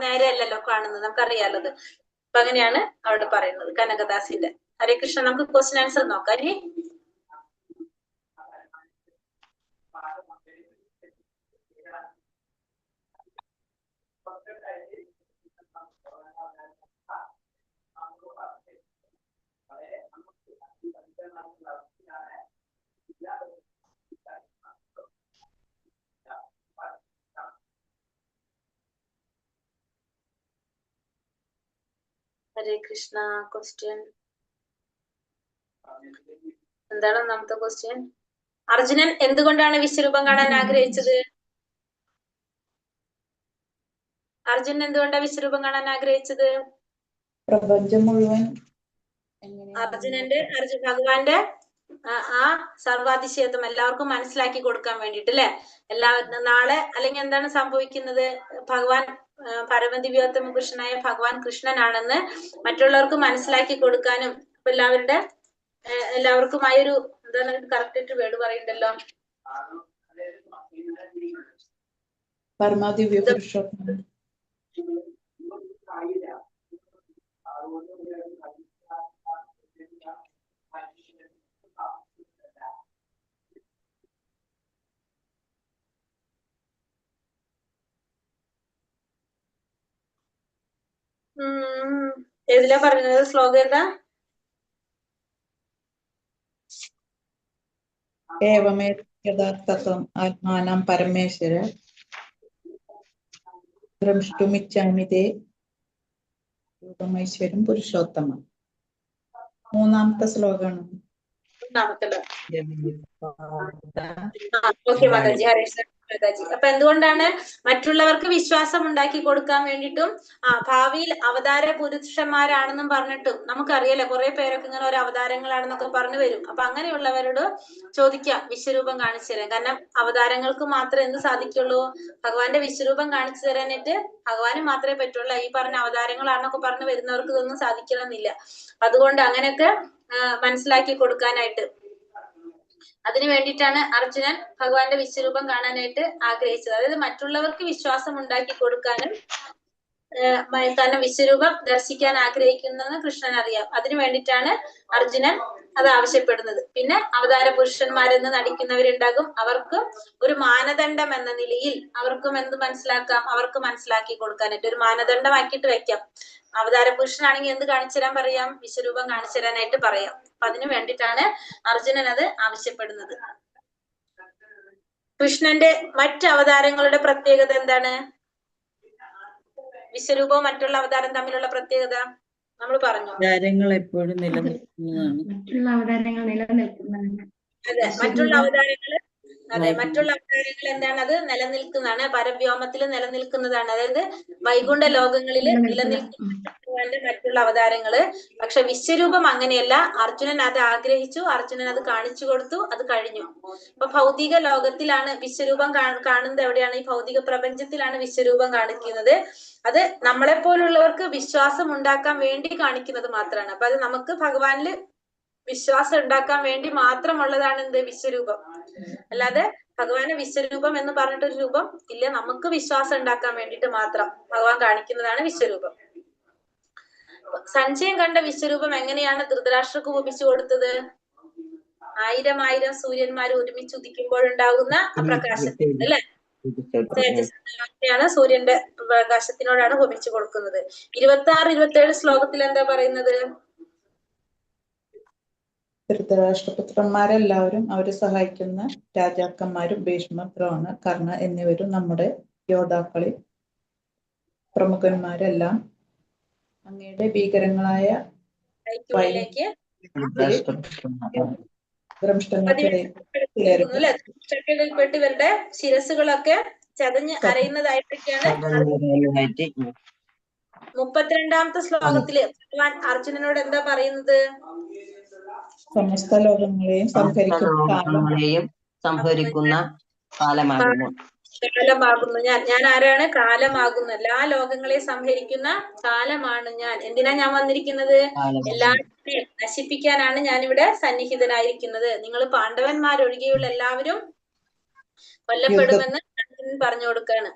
നേരെ അല്ലല്ലോ കാണുന്നത്, നമുക്കറിയാലത്. അപ്പൊ അങ്ങനെയാണ് അവിടെ പറയുന്നത് കനകദാസിന്റെ. ഹരേ കൃഷ്ണ. നമുക്ക് ക്വസ്റ്റ്യൻ ആൻസർ നോക്കാം ഇനി. ഹരേ കൃഷ്ണ. ക്വസ്റ്റ്യൻ എന്താണ്? ഒന്നാമത്തെ ക്വസ്റ്റ്യൻ, അർജുനൻ എന്തുകൊണ്ടാണ് വിശ്വരൂപം കാണാൻ ആഗ്രഹിച്ചത്? അർജുനൻ എന്തുകൊണ്ടാണ് വിശ്വരൂപം കാണാൻ ആഗ്രഹിച്ചത്? പ്രപഞ്ചം മുഴുവൻ ഭഗവാന്റെ ആ സർവാതിശയത്വം എല്ലാവർക്കും മനസ്സിലാക്കി കൊടുക്കാൻ വേണ്ടിട്ട് അല്ലെ. നാളെ അല്ലെങ്കിൽ എന്താണ് സംഭവിക്കുന്നത്? ഭഗവാൻ പരമദിവ്യോത്തമ പുരുഷനായ ഭഗവാൻ കൃഷ്ണനാണെന്ന് മറ്റുള്ളവർക്ക് മനസ്സിലാക്കി കൊടുക്കാനും, എല്ലാവർക്കുമായൊരു എന്താണ് കറക്റ്റ് വേർഡ് പറയുന്നുണ്ടല്ലോ, പരമദിവ്യ പുരുഷോത്തമൻ. ഏതിലാ പറഞ്ഞത്? ശ്ലോകം ഏതാ? ഏവമേ യഥാർത്ഥം ആത്മാനം പരമേശ്വര ദ്രഷ്ടുമിച്ഛാമി തേ രൂപമൈശ്വര്യം പുരുഷോത്തമം. മൂന്നാമത്തെ ശ്ലോകമാണ്. ഓക്കെ മാതാജി, ഹരേഷ് മാതാജി. അപ്പൊ എന്തുകൊണ്ടാണ് മറ്റുള്ളവർക്ക് വിശ്വാസം ഉണ്ടാക്കി കൊടുക്കാൻ വേണ്ടിയിട്ടും ഭാവിയിൽ അവതാര പുരുഷന്മാരാണെന്നും പറഞ്ഞിട്ടും, നമുക്കറിയാലോ കുറെ പേരൊക്കെ ഇങ്ങനെ ഓരോ അവതാരങ്ങളാണെന്നൊക്കെ പറഞ്ഞു വരും. അപ്പൊ അങ്ങനെയുള്ളവരോട് ചോദിക്കാം വിശ്വരൂപം കാണിച്ചു തരാൻ. കാരണം അവതാരങ്ങൾക്ക് മാത്രമേ എന്ത് സാധിക്കുള്ളൂ? ഭഗവാന്റെ വിശ്വരൂപം കാണിച്ചു തരാനായിട്ട് ഭഗവാന് മാത്രമേ പറ്റുള്ളൂ. ഈ പറഞ്ഞ അവതാരങ്ങളാണെന്നൊക്കെ പറഞ്ഞു വരുന്നവർക്ക് ഇതൊന്നും സാധിക്കണമെന്നില്ല. അതുകൊണ്ട് അങ്ങനെയൊക്കെ മനസ്സിലാക്കി കൊടുക്കാനായിട്ട്, അതിനു വേണ്ടിയിട്ടാണ് അർജുനൻ ഭഗവാന്റെ വിശ്വരൂപം കാണാനായിട്ട് ആഗ്രഹിച്ചത്. അതായത് മറ്റുള്ളവർക്ക് വിശ്വാസം ഉണ്ടാക്കി കൊടുക്കാനും, കാരണം വിശ്വരൂപം ദർശിക്കാൻ ആഗ്രഹിക്കുന്നതെന്ന് കൃഷ്ണൻ അറിയാം. അതിനു വേണ്ടിയിട്ടാണ് അർജുനൻ അത് ആവശ്യപ്പെടുന്നത്. പിന്നെ അവതാര പുരുഷന്മാരെന്ന് നടിക്കുന്നവരുണ്ടാകും. അവർക്കും ഒരു മാനദണ്ഡം എന്ന നിലയിൽ അവർക്കും എന്ത് മനസ്സിലാക്കാം? അവർക്ക് മനസ്സിലാക്കി കൊടുക്കാനായിട്ട് ഒരു മാനദണ്ഡമാക്കിയിട്ട് വെക്കാം. അവതാര പുരുഷനാണെങ്കിൽ എന്ത് കാണിച്ചു തരാൻ പറയാം? വിശ്വരൂപം കാണിച്ചു തരാനായിട്ട് പറയാം. അപ്പൊ അതിനു വേണ്ടിയിട്ടാണ് അർജുനൻ അത് ആവശ്യപ്പെടുന്നത്. കൃഷ്ണന്റെ മറ്റ് അവതാരങ്ങളുടെ പ്രത്യേകത എന്താണ്? വിശ്വരൂപവും മറ്റുള്ള അവതാരം തമ്മിലുള്ള പ്രത്യേകത നമ്മൾ പറഞ്ഞു. അവതാരങ്ങൾ എപ്പോഴും നിലനിൽക്കുന്നതാണ്. മറ്റുള്ള അവതാരങ്ങൾ നിലനിൽക്കുന്നതാണ്. അതെ, മറ്റുള്ള അവതാരങ്ങൾ എന്താണ്? അത് നിലനിൽക്കുന്നതാണ്, പരവ്യോമത്തിൽ നിലനിൽക്കുന്നതാണ്. അതായത് വൈകുണ്ഠ ലോകങ്ങളിൽ നിലനിൽക്കുന്ന മറ്റുള്ള അവതാരങ്ങള്. പക്ഷെ വിശ്വരൂപം അങ്ങനെയല്ല. അർജുനൻ അത് ആഗ്രഹിച്ചു, അർജുനൻ അത് കാണിച്ചു കൊടുത്തു, അത് കഴിഞ്ഞു. ഇപ്പൊ ഭൗതിക ലോകത്തിലാണ് വിശ്വരൂപം കാണുന്നത്. എവിടെയാണ്? ഈ ഭൗതിക പ്രപഞ്ചത്തിലാണ് വിശ്വരൂപം കാണിക്കുന്നത്. അത് നമ്മളെ പോലുള്ളവർക്ക് വിശ്വാസം ഉണ്ടാക്കാൻ വേണ്ടി കാണിക്കുന്നത് മാത്രമാണ്. അപ്പൊ അത് നമുക്ക് ഭഗവാനില് വിശ്വാസം ഉണ്ടാക്കാൻ വേണ്ടി മാത്രമുള്ളതാണ് എന്ത്? വിശ്വരൂപം. അല്ലാതെ ഭഗവാന് വിശ്വരൂപം എന്ന് പറഞ്ഞിട്ടൊരു രൂപം ഇല്ല. നമുക്ക് വിശ്വാസം ഉണ്ടാക്കാൻ വേണ്ടിയിട്ട് മാത്രം ഭഗവാൻ കാണിക്കുന്നതാണ് വിശ്വരൂപം. സഞ്ജയൻ കണ്ട വിശ്വരൂപം എങ്ങനെയാണ് ധൃതരാഷ്ട്രക്ക് ഉപമിച്ചു കൊടുത്തത്? 1000 സൂര്യന്മാർ ഒരുമിച്ച് ഉദിക്കുമ്പോഴുണ്ടാകുന്ന പ്രകാശത്തിന് അല്ലെ, തേജസ്സാണ് സൂര്യന്റെ പ്രകാശത്തിനോടാണ് ഉപമിച്ചു കൊടുക്കുന്നത്. 26-27 ശ്ലോകത്തിൽ എന്താ പറയുന്നത്? ധൃതരാഷ്ട്രപുത്രന്മാരെല്ലാവരും അവരെ സഹായിക്കുന്ന രാജാക്കന്മാരും ഭീഷ്മ, ദ്രോണ, കർണ എന്നിവരും നമ്മുടെ യോദ്ധാക്കളിൽ പ്രമുഖന്മാരെല്ലാം അങ്ങയുടെ ഭീകരങ്ങളായ ഇവരുടെ ശിരസുകളൊക്കെ ചതഞ്ഞ് അരയുന്നതായിട്ടൊക്കെയാണ്. 32-ാമത്തെ ശ്ലോകത്തില് ഭഗവാൻ അർജുനനോട് എന്താ പറയുന്നത്? സമസ്ത ലോകങ്ങളെയും സംഹരിക്കുന്ന കാലമാകുന്നു. ഞാൻ ആരാണ്? കാലമാകുന്നു. എല്ലാ ലോകങ്ങളെയും സംഹരിക്കുന്ന കാലമാണ് ഞാൻ. എന്തിനാ ഞാൻ വന്നിരിക്കുന്നത്? എല്ലാവരെയും നശിപ്പിക്കാനാണ് ഞാൻ ഇവിടെ സന്നിഹിതനായിരിക്കുന്നത്. നിങ്ങൾ പാണ്ഡവന്മാരൊഴികെയുള്ള എല്ലാവരും കൊല്ലപ്പെടുമെന്ന് പറഞ്ഞു കൊടുക്കാണ്.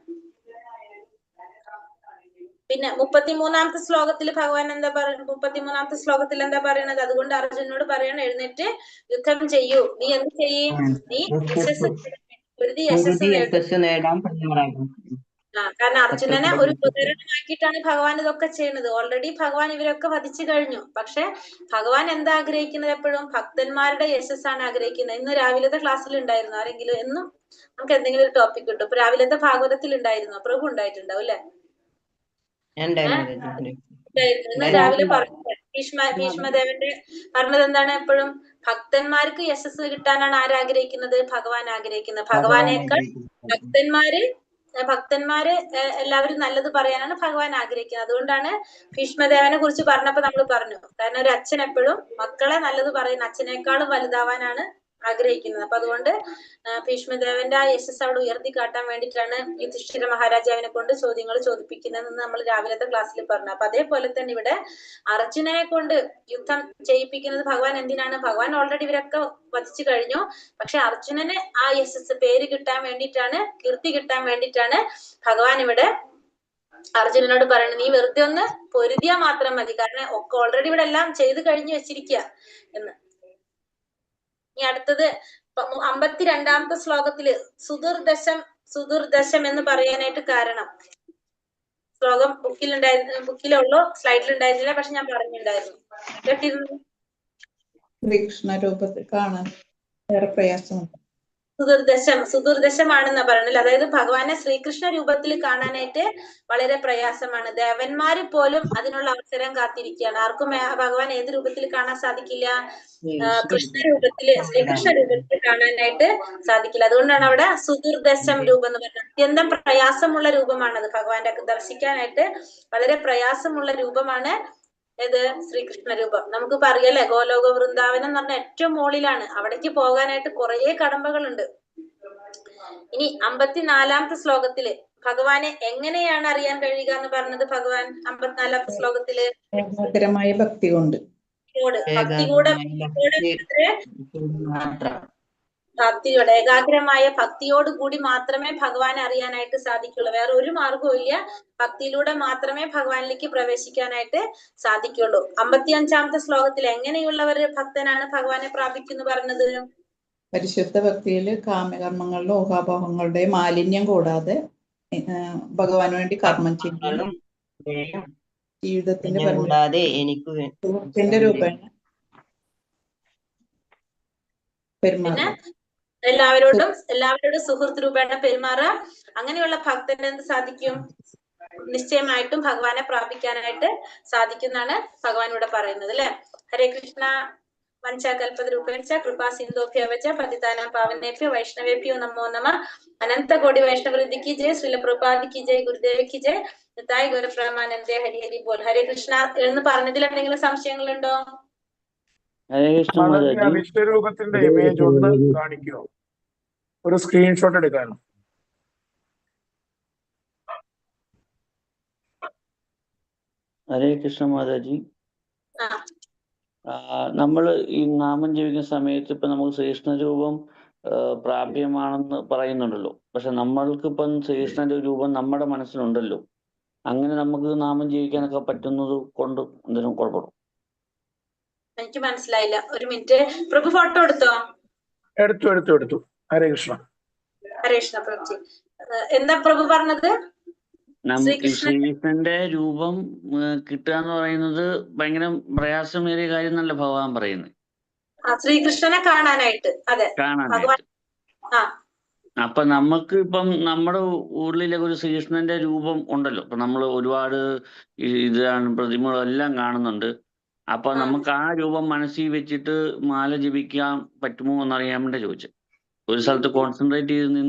പിന്നെ 33-ാമത്തെ ശ്ലോകത്തിൽ ഭഗവാൻ എന്താ പറയുന്നത്? 33-ാമത്തെ ശ്ലോകത്തിൽ എന്താ പറയുന്നത്? അതുകൊണ്ട് അർജുനോട് പറയണം, എഴുന്നേറ്റ് യുദ്ധം ചെയ്യൂ. നീ എന്ത് ചെയ്യും? നീ യശസ് നേടാൻ. കാരണം അർജുനനെ ഒരു ഉപകരണമാക്കിയിട്ടാണ് ഭഗവാൻ ഇതൊക്കെ ചെയ്യുന്നത്. ഓൾറെഡി ഭഗവാൻ ഇവരൊക്കെ വധിച്ചു കഴിഞ്ഞു. പക്ഷെ ഭഗവാൻ എന്താ ആഗ്രഹിക്കുന്നത്? എപ്പോഴും ഭക്തന്മാരുടെ യശസ്സാണ് ആഗ്രഹിക്കുന്നത്. ഇന്ന് രാവിലത്തെ ക്ലാസ്സിൽ ഉണ്ടായിരുന്നു ആരെങ്കിലും? എന്നും നമുക്ക് എന്തെങ്കിലും ഒരു ടോപ്പിക് കിട്ടും. ഇപ്പൊ രാവിലത്തെ ഭാഗവതത്തിൽ ഉണ്ടായിരുന്നു, പ്രഭു ഉണ്ടായിട്ടുണ്ടാവും അല്ലെ? ഇന്ന് രാവിലെ പറഞ്ഞത് ഭീഷ്മദേവന്റെ പറഞ്ഞത് എന്താണ്? എപ്പോഴും ഭക്തന്മാർക്ക് യശസ് കിട്ടാനാണ് ആരാഗ്രഹിക്കുന്നത്? ഭഗവാൻ ആഗ്രഹിക്കുന്നത്. ഭഗവാനേക്കാൾ ഭക്തന്മാര് എല്ലാവരും നല്ലത് പറയാനാണ് ഭഗവാൻ ആഗ്രഹിക്കുന്നത്. അതുകൊണ്ടാണ് ഭീഷ്മദേവനെ കുറിച്ച് പറഞ്ഞപ്പോ നമ്മൾ പറഞ്ഞു, കാരണം ഒരു അച്ഛൻ എപ്പോഴും മക്കളെ നല്ലത് പറയുന്ന അച്ഛനേക്കാളും വലുതാവാനാണ് ആഗ്രഹിക്കുന്നത്. അപ്പൊ അതുകൊണ്ട് ഭീഷ്മദേവന്റെ ആ യശസ് അവിടെ ഉയർത്തി കാട്ടാൻ വേണ്ടിയിട്ടാണ് യുധിഷ്ഠിര മഹാരാജാവിനെ കൊണ്ട് ചോദ്യങ്ങൾ ചോദിപ്പിക്കുന്നതെന്ന് നമ്മൾ രാവിലത്തെ ക്ലാസ്സിൽ പറഞ്ഞു. അപ്പൊ അതേപോലെ തന്നെ ഇവിടെ അർജുനനെ കൊണ്ട് യുദ്ധം ചെയ്യിപ്പിക്കുന്നത് ഭഗവാൻ എന്തിനാണ്? ഭഗവാൻ ഓൾറെഡി ഇവരൊക്കെ വധിച്ചു കഴിഞ്ഞു. പക്ഷെ അർജുനന് ആ യശസ് പേര് കിട്ടാൻ വേണ്ടിയിട്ടാണ്, കീർത്തി കിട്ടാൻ വേണ്ടിയിട്ടാണ് ഭഗവാൻ ഇവിടെ അർജുനനോട് പറയുന്നത്, നീ വെറുതെ ഒന്ന് പൊരുതിയാ മാത്രം മതി, കാരണം ഒക്കെ ഓൾറെഡി ഇവിടെ എല്ലാം ചെയ്ത് കഴിഞ്ഞു വെച്ചിരിക്കുക എന്ന്. ഇനി അടുത്തത് 52ാമത്തെ ശ്ലോകത്തില് സുദുർദശം എന്ന് പറയാനായിട്ട് കാരണം, ശ്ലോകം ബുക്കിലേ ഉള്ളൂ, സ്ലൈഡിലുണ്ടായിരുന്നില്ല, പക്ഷെ ഞാൻ പറഞ്ഞിട്ടുണ്ടായിരുന്നു. കേട്ടിരുന്നു? ശ്രീകൃഷ്ണ രൂപത്തിൽ കാണാൻ വേറെ പ്രയാസമുണ്ട്. സുദുർദശമാണെന്നാ പറയണല്ലോ. അതായത് ഭഗവാനെ ശ്രീകൃഷ്ണ രൂപത്തിൽ കാണാനായിട്ട് വളരെ പ്രയാസമാണ്. ദേവന്മാര് പോലും അതിനുള്ള അവസരം കാത്തിരിക്കുകയാണ്. ആർക്കും ഭഗവാൻ ഏത് രൂപത്തിൽ കാണാൻ സാധിക്കില്ല? ശ്രീകൃഷ്ണ രൂപത്തിൽ കാണാനായിട്ട് സാധിക്കില്ല. അതുകൊണ്ടാണ് അവിടെ സുദുർദശം രൂപം എന്ന് പറയുന്നത്. അത്യന്തം പ്രയാസമുള്ള രൂപമാണത്. ഭഗവാന്റെ ദർശിക്കാനായിട്ട് വളരെ പ്രയാസമുള്ള രൂപമാണ് ഏത്? ശ്രീകൃഷ്ണ രൂപം. നമുക്ക് പറയല്ലേ, ഗോലോക വൃന്ദാവനം എന്ന് പറഞ്ഞ ഏറ്റവും മുകളിലാണ്. അവിടേക്ക് പോകാനായിട്ട് കുറെ കടമ്പകളുണ്ട്. ഇനി 54ാമത്തെ ശ്ലോകത്തില് ഭഗവാനെ എങ്ങനെയാണ് അറിയാൻ കഴിയുക എന്ന് പറഞ്ഞത് ഭഗവാൻ 54ാമത്തെ ശ്ലോകത്തില് ഏകാഗ്രമായ ഭക്തി കൊണ്ട്, ഏകാഗ്രമായ ഭക്തിയോട് കൂടി മാത്രമേ ഭഗവാനെ അറിയാനായിട്ട് സാധിക്കുള്ളൂ. വേറെ ഒരു മാർഗവും ഇല്ല. ഭക്തിയിലൂടെ മാത്രമേ ഭഗവാനിലേക്ക് പ്രവേശിക്കാനായിട്ട് സാധിക്കുള്ളൂ. 55ാമത്തെ ശ്ലോകത്തിൽ എങ്ങനെയുള്ളവര് ഭക്തനാണ് ഭഗവാനെ പ്രാപിക്കുന്നു പറഞ്ഞത്? പരിശുദ്ധ ഭക്തിയില് കാമ്യകർമ്മങ്ങളുടെ ഊഹാപോഹങ്ങളുടെ മാലിന്യം കൂടാതെ ഭഗവാന് വേണ്ടി കർമ്മം ചെയ്യുന്നു. ജീവിതത്തിന്റെ സുഹൃത്തിന്റെ രൂപേണ പെരുമാറുക, എല്ലാവരോടും സുഹൃത്ത് രൂപേണ പെരുമാറാം. അങ്ങനെയുള്ള ഭക്തന് എന്ത് സാധിക്കും? നിശ്ചയമായിട്ടും ഭഗവാനെ പ്രാപിക്കാനായിട്ട് സാധിക്കുന്നാണ് ഭഗവാൻ ഇവിടെ പറയുന്നത്, അല്ലെ? ഹരേ കൃഷ്ണ. വഞ്ചാകൽപതരൂപേണ കൃപാ സിന്ധോഭ്യവച പതിതാനാം പാവനേഭ്യോ വൈഷ്ണവേഭ്യോ നമോ നമഃ. അനന്ത കോടി വൈഷ്ണവൃദ്ധി കി ജയ്. ശ്രീല പ്രഭുപാദ് കി ജയ്. ഗുരുദേവ് കി ജയ്. നിതായ് ഗൗരപ്രമാനന്ദേ. ഹരി ഹരി ബോൽ. ഹരേ കൃഷ്ണ എന്ന് പറഞ്ഞതിൽ എന്തെങ്കിലും സംശയങ്ങളുണ്ടോ? വിശ്വരൂപത്തിന്റെ ഇമേജ് ഒന്ന് കാണിക്കുമോ? ഒരു സ്ക്രീൻഷോട്ട് എടുക്കാനോ? ഹരേ കൃഷ്ണ മാതാജി. നമ്മൾ ഈ നാമം ജപിക്കുന്ന സമയത്ത് ഇപ്പൊ നമുക്ക് ശ്രീകൃഷ്ണ രൂപം പ്രാപ്യമാണെന്ന് പറയുന്നുണ്ടല്ലോ. പക്ഷെ നമ്മൾക്കിപ്പം ശ്രീകൃഷ്ണന്റെ രൂപം നമ്മുടെ മനസ്സിലുണ്ടല്ലോ. അങ്ങനെ നമുക്ക് നാമം ജപിക്കാനൊക്കെ പറ്റുന്നത് കൊണ്ട് എന്തെങ്കിലും കുഴപ്പമോ? എനിക്ക് മനസ്സിലായില്ല, ഒരു മിനിറ്റ്. പ്രഭു ഫോട്ടോ എടുത്തോ? എടുത്തു. ഹരേ കൃഷ്ണ. ഹരേ കൃഷ്ണ പ്രഭുജി. എന്താ പ്രഭു പറഞ്ഞത്? ശ്രീകൃഷ്ണന്റെ രൂപം കിട്ടുക എന്ന് പറയുന്നത് ഭയങ്കര പ്രയാസമേറിയ കാര്യം എന്നല്ല ഭഗവാൻ പറയുന്നത്. ശ്രീകൃഷ്ണനെ കാണാനായിട്ട്. അതെ, കാണാനായിട്ട്. അപ്പൊ നമുക്ക് ഇപ്പം നമ്മുടെ ഉള്ളിലൊക്കെ ഒരു ശ്രീകൃഷ്ണന്റെ രൂപം ഉണ്ടല്ലോ. ഇപ്പൊ നമ്മൾ ഒരുപാട് ഇതാണ് പ്രതിമകളെല്ലാം കാണുന്നുണ്ട്. അപ്പൊ നമുക്ക് ആ രൂപം മനസ്സിൽ വെച്ചിട്ട് മാല ജപിക്കാൻ പറ്റുമോ എന്നറിയാൻ വേണ്ടി ചോദിച്ചത്. ഒരു സ്ഥലത്ത് കോൺസെൻട്രേറ്റ് ചെയ്ത് നിന്ന്